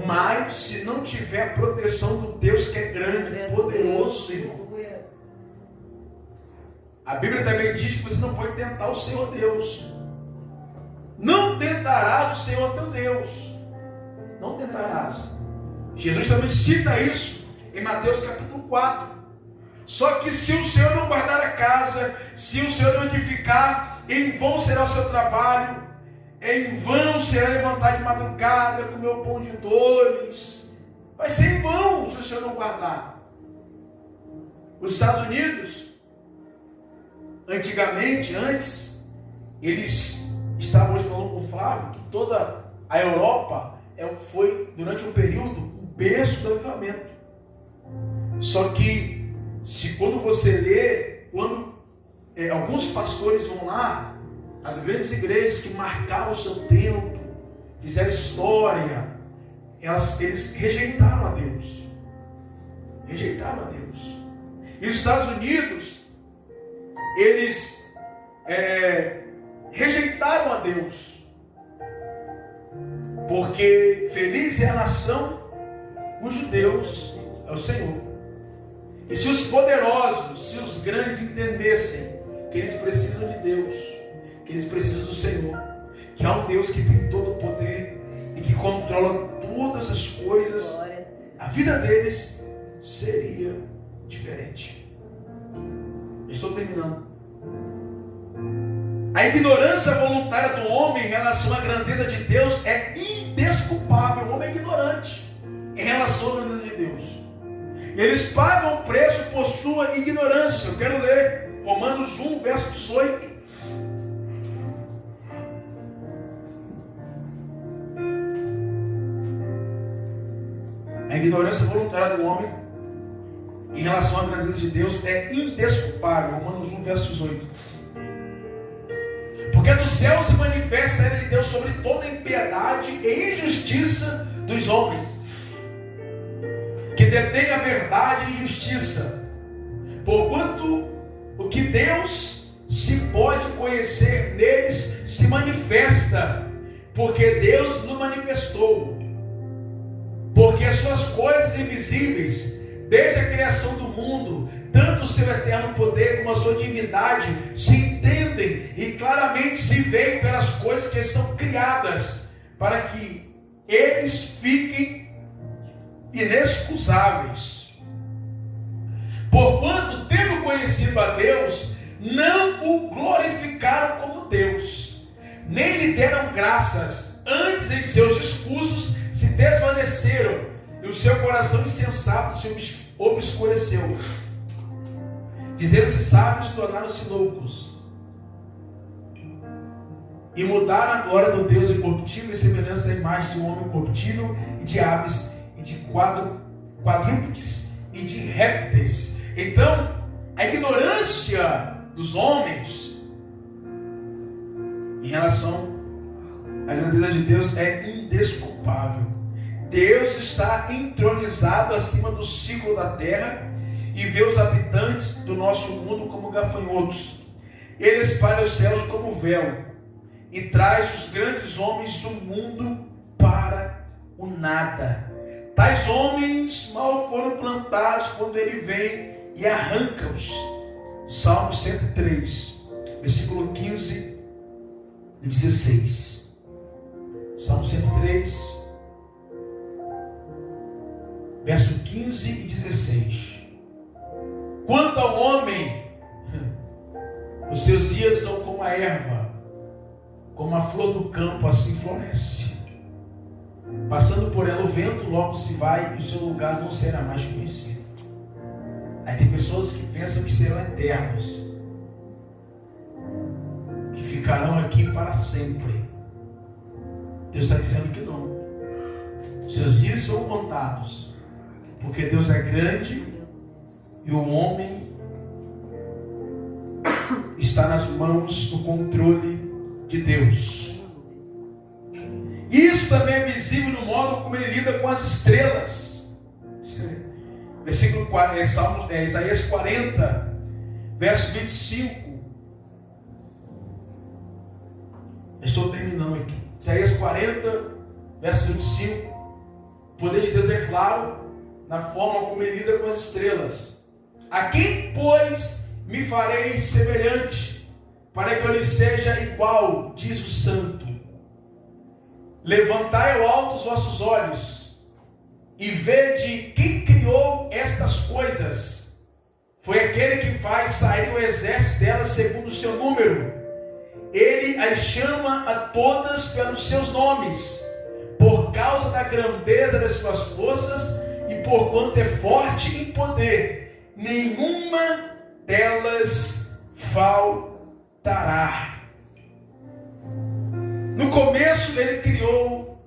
mas se não tiver a proteção do Deus que é grande, poderoso, irmão. A Bíblia também diz que você não pode tentar o Senhor Deus. Não tentarás o Senhor teu Deus. Não tentarás. Jesus também cita isso em Mateus capítulo 4. Só que se o Senhor não guardar a casa, se o Senhor não edificar, em vão será o seu trabalho, em vão será levantar de madrugada, comer o pão de dores. Vai ser em vão se o Senhor não guardar. Os Estados Unidos, antes, eles estavam hoje falando com o Flávio que toda a Europa foi, durante um período, um berço do avivamento. Só que, quando você lê, alguns pastores vão lá, as grandes igrejas que marcaram o seu tempo, fizeram história, eles rejeitaram a Deus. Rejeitaram a Deus. E os Estados Unidos, eles rejeitaram a Deus. Porque feliz é a nação cujo Deus é o Senhor. E se os poderosos, se os grandes entendessem que eles precisam de Deus, que eles precisam do Senhor, que há um Deus que tem todo o poder e que controla todas as coisas, a vida deles seria diferente. Estou terminando. A ignorância voluntária do homem em relação à grandeza de Deus é indesculpável. O homem é ignorante em relação à grandeza de Deus. Eles pagam o preço por sua ignorância. Eu quero ler Romanos 1, verso 18. A ignorância voluntária do homem em relação à grandeza de Deus é indesculpável. Romanos 1, verso 18. Porque no céu se manifesta a ira de Deus sobre toda impiedade e injustiça dos homens, que detém a verdade e justiça. Porquanto o que Deus se pode conhecer neles se manifesta, porque Deus nos manifestou. Porque as suas coisas invisíveis, desde a criação do mundo, tanto o seu eterno poder como a sua divindade, se entendem e claramente se veem pelas coisas que estão criadas, para que eles fiquem inexcusáveis. Porquanto, tendo conhecido a Deus, não o glorificaram como Deus, nem lhe deram graças, antes em seus discursos se desvaneceram, e o seu coração insensato se obscureceu. Dizendo-se sábios, tornaram-se loucos, e mudaram agora do Deus incorruptível e semelhança da imagem de um homem corruptível, e de aves, e de quadrúpedes, e de répteis. Então, a ignorância dos homens em relação à grandeza de Deus é indesculpável. Deus está entronizado acima do ciclo da terra e vê os habitantes do nosso mundo como gafanhotos. Ele espalha os céus como véu e traz os grandes homens do mundo para o nada. Tais homens mal foram plantados quando ele vem e arranca-os. Salmo 103, versículo 15 e 16. Salmo 103, verso 15 e 16. Quanto ao homem, os seus dias são como a erva, como a flor do campo, assim floresce. Passando por ela o vento, logo se vai, e o seu lugar não será mais conhecido. Aí tem pessoas que pensam que serão eternos, que ficarão aqui para sempre. Deus está dizendo que não. Seus dias são contados, porque Deus é grande e o homem está nas mãos, no controle de Deus. Isso também é visível no modo como ele lida com as estrelas. Versículo 4, Isaías 40, verso 25. Estou terminando aqui. Isaías 40, verso 25. O poder de Deus é claro na forma como ele lida com as estrelas. A quem, pois, me farei semelhante, para que eu lhe seja igual, diz o Santo. Levantai ao alto os vossos olhos, e vede quem criou estas coisas. Foi aquele que faz sair o exército delas segundo o seu número. Ele as chama a todas pelos seus nomes, por causa da grandeza das suas forças, e por quanto é forte em poder, nenhuma delas faltará. No começo ele criou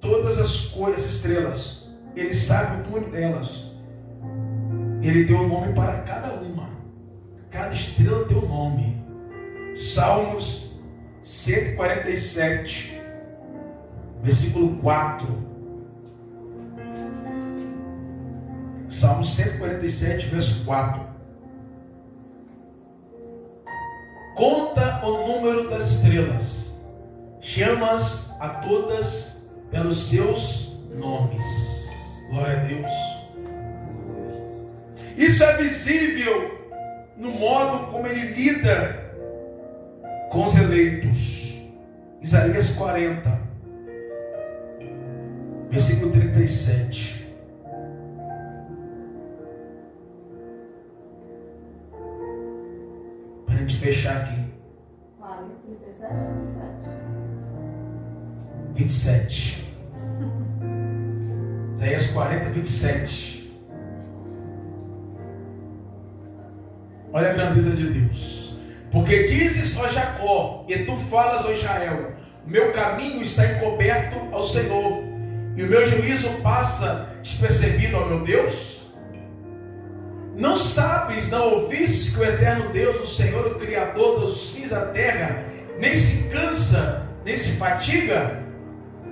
todas as coisas, estrelas. Ele sabe o número delas. Ele deu um nome para cada uma. Cada estrela tem um nome. Salmos 147, versículo 4. Salmos 147, verso 4. Conta o número das estrelas, chamas a todas pelos seus nomes. Glória a Deus. Isso é visível no modo como ele lida com os eleitos. Isaías 40, versículo 37. Para a gente fechar aqui. 37 ou 27. Isaías 40, 27. Olha a grandeza de Deus. Porque dizes, ó Jacó, e tu falas, ó Israel, o meu caminho está encoberto ao Senhor, e o meu juízo passa despercebido ao meu Deus? Não sabes, não ouvistes que o eterno Deus, o Senhor, o Criador dos fins da terra, nem se cansa, nem se fatiga?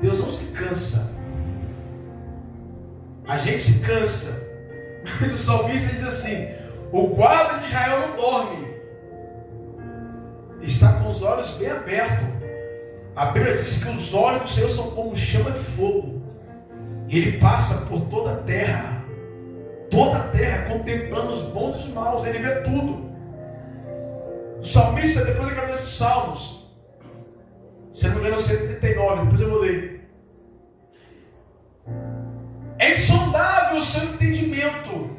Deus não se cansa. A gente se cansa. Mas o salmista diz assim: o guarda de Israel não dorme, está com os olhos bem abertos. A Bíblia diz que os olhos do Senhor são como chama de fogo. Ele passa por toda a terra, contemplando os bons e os maus. Ele vê tudo. O salmista, depois eu quero ler esses salmos, se não me engano, 139, depois eu vou ler. É insondável o seu entendimento.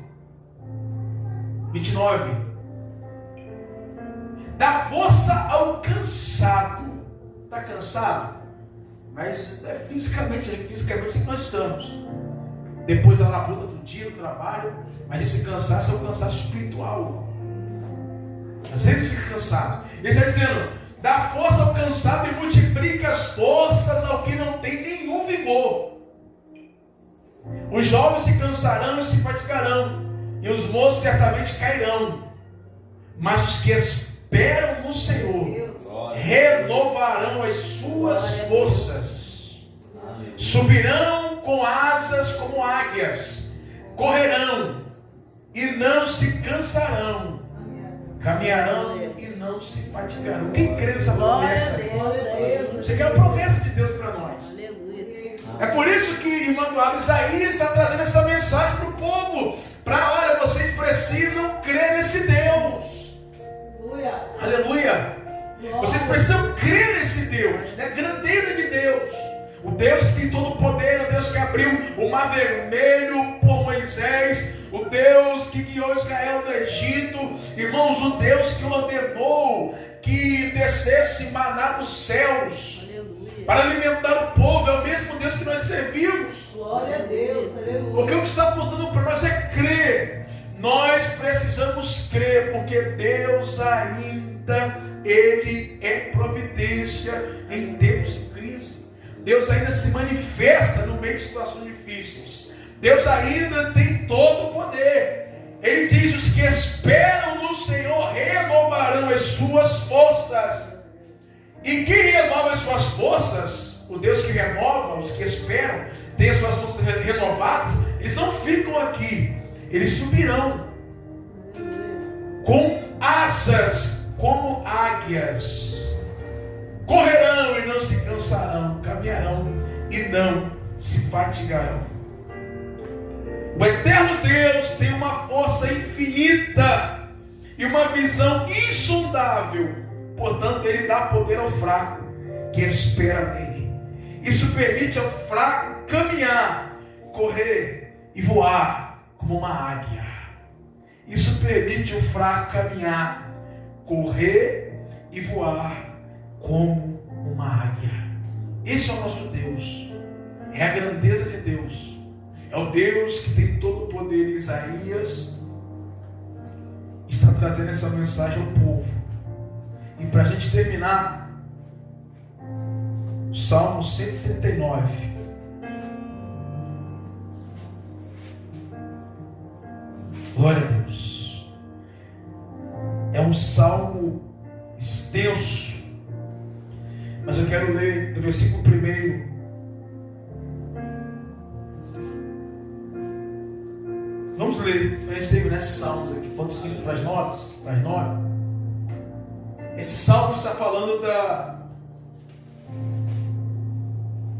29. Dá força ao cansado. Está cansado? Mas é fisicamente assim que nós estamos. Depois da labuta do dia, do trabalho. Mas esse cansaço é um cansaço espiritual. Às vezes fica cansado. Ele está dizendo: dá força ao cansado e multiplica as forças ao que não tem nenhum vigor. Os jovens se cansarão e se fatigarão, e os moços certamente cairão. Mas os que esperam no Senhor renovarão as suas forças. Subirão com asas como águias, correrão e não se cansarão, caminharão e não se fatigarão. Quem crê nessa promessa? Você quer a promessa de Deus para nós? É por isso que, irmão Eduardo, Isaías está trazendo essa mensagem para o povo. Olha, vocês precisam crer nesse Deus. Aleluia. Vocês precisam crer nesse Deus, na grandeza de Deus. O Deus que tem todo o poder, o Deus que abriu o mar vermelho por Moisés, o Deus que guiou Israel do Egito. Irmãos, o Deus que ordenou que descesse maná dos céus para alimentar o povo. É o mesmo Deus que nós servimos. Glória a Deus, aleluia. Porque o que está faltando para nós é crer. Nós precisamos crer, porque Deus ainda, Ele é providência em tempos de crise. Deus ainda se manifesta no meio de situações difíceis. Deus ainda tem todo o poder. Ele diz: os que esperam no Senhor renovarão as suas forças. E quem renova as suas forças o Deus que renova, os que esperam, tem as suas forças renovadas, eles não ficam aqui, eles subirão com asas como águias, correrão e não se cansarão, caminharão e não se fatigarão. O eterno Deus tem uma força infinita e uma visão insondável, portanto ele dá poder ao fraco que espera nele. Isso permite ao fraco caminhar, correr e voar como uma águia. Isso permite ao fraco caminhar, correr e voar como uma águia. Esse é o nosso Deus. É a grandeza de Deus. É o Deus que tem todo o poder. Isaías está trazendo essa mensagem ao povo. E para a gente terminar, Salmo 139. Glória a Deus. É um salmo extenso, mas eu quero ler do versículo 1. Vamos ler, a gente terminar esses salmos aqui, faltam 5 para as 9. Esse salmo está falando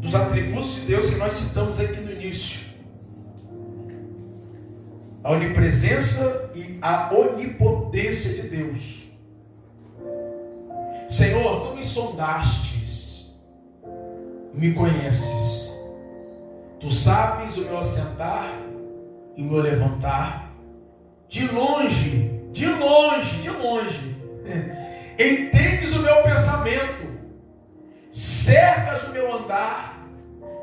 dos atributos de Deus que nós citamos aqui no início. A onipresença e a onipotência de Deus. Senhor, tu me sondastes, me conheces. Tu sabes o meu assentar e o meu levantar. De longe, entendes o meu pensamento, cercas o meu andar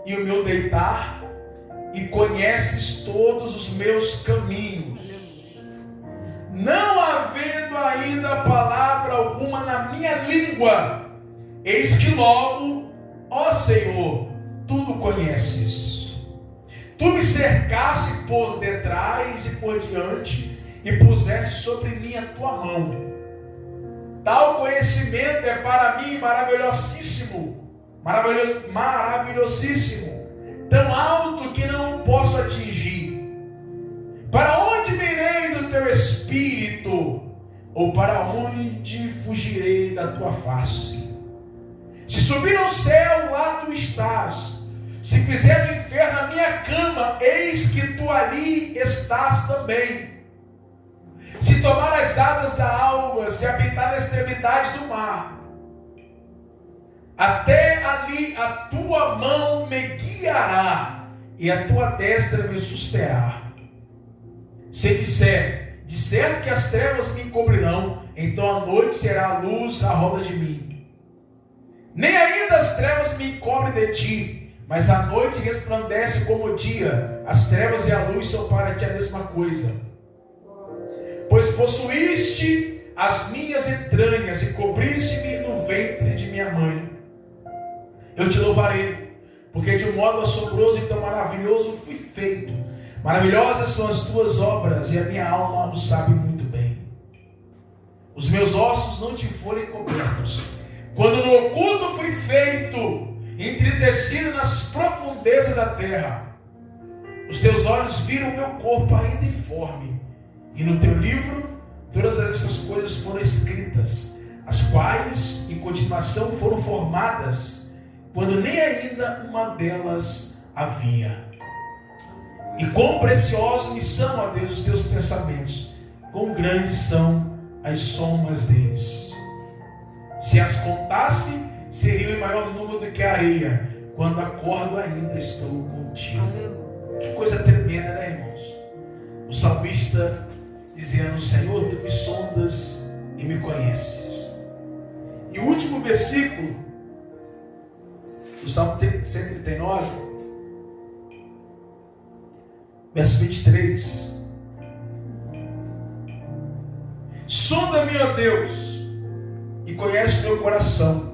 e o meu deitar, e conheces todos os meus caminhos. Não havendo ainda palavra alguma na minha língua, eis que logo, ó Senhor, tudo conheces. Tu me cercaste por detrás e por diante, e puseste sobre mim a tua mão. Tal conhecimento é para mim maravilhosíssimo, tão alto que não posso atingir. Para onde me irei do teu espírito? Ou para onde fugirei da tua face? Se subir ao céu, lá tu estás. Se fizer no inferno a minha cama, eis que tu ali estás também. Se tomar as asas da alva, se habitar nas extremidades do mar, até ali a tua mão me guiará, e a tua destra me susterá. Se disser, de certo que as trevas me encobrirão, então a noite será a luz à roda de mim. Nem ainda as trevas me encobrem de ti, mas a noite resplandece como o dia, as trevas e a luz são para ti a mesma coisa. Pois possuíste as minhas entranhas e cobriste-me no ventre de minha mãe. Eu te louvarei, porque de um modo assombroso e tão maravilhoso fui feito. Maravilhosas são as tuas obras, e a minha alma o sabe muito bem. Os meus ossos não te forem cobertos, quando no oculto fui feito, entretecido nas profundezas da terra. Os teus olhos viram o meu corpo ainda informe, e no teu livro todas essas coisas foram escritas, as quais em continuação foram formadas, quando nem ainda uma delas havia. E quão preciosos me são, ó Deus, os teus pensamentos, quão grandes são as somas deles. Se as contasse, seriam em maior número do que a areia. Quando acordo, ainda estou contigo. Que coisa tremenda, né, irmãos? O salmista dizendo: Senhor, tu me sondas e me conheces. E o último versículo do Salmo 139, verso 23. Sonda-me, ó Deus, e conhece o meu coração.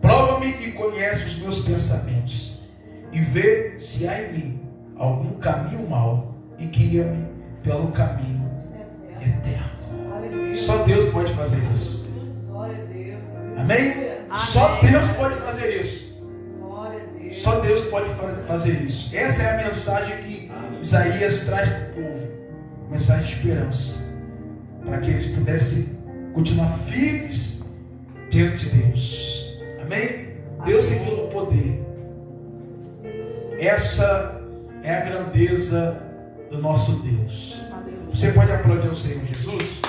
Prova-me e conhece os meus pensamentos. E vê se há em mim algum caminho mau, e guia-me pelo caminho eterno. Só Deus pode fazer isso. Amém? Só Deus pode fazer isso. Só Deus pode fazer isso. Essa é a mensagem que Isaías traz para o povo. Mensagem de esperança. Para que eles pudessem continuar firmes diante de Deus. Amém? Deus tem todo o poder. Essa é a grandeza do nosso Deus. Você pode aplaudir o Senhor Jesus?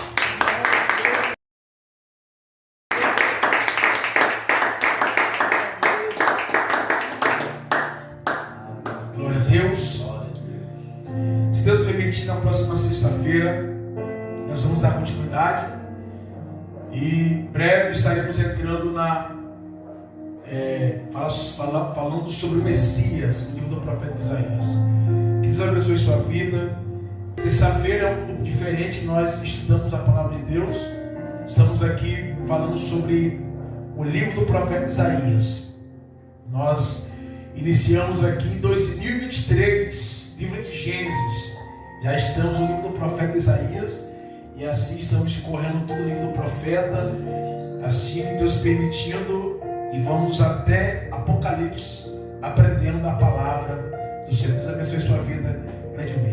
Glória a Deus. Se Deus permitir, na próxima sexta-feira nós vamos dar continuidade e em breve estaremos entrando falando sobre o Messias, no livro do profeta Isaías. Que Deus abençoe sua vida. Sexta-feira é um pouco diferente, nós estudamos a palavra de Deus. Estamos aqui falando sobre o livro do profeta Isaías. Nós iniciamos aqui em 2023, livro de Gênesis. Já estamos no livro do profeta Isaías e assim estamos correndo todo o livro do profeta, assim que Deus permitindo, e vamos até Apocalipse aprendendo da palavra do Senhor. Deus abençoe sua vida grandemente.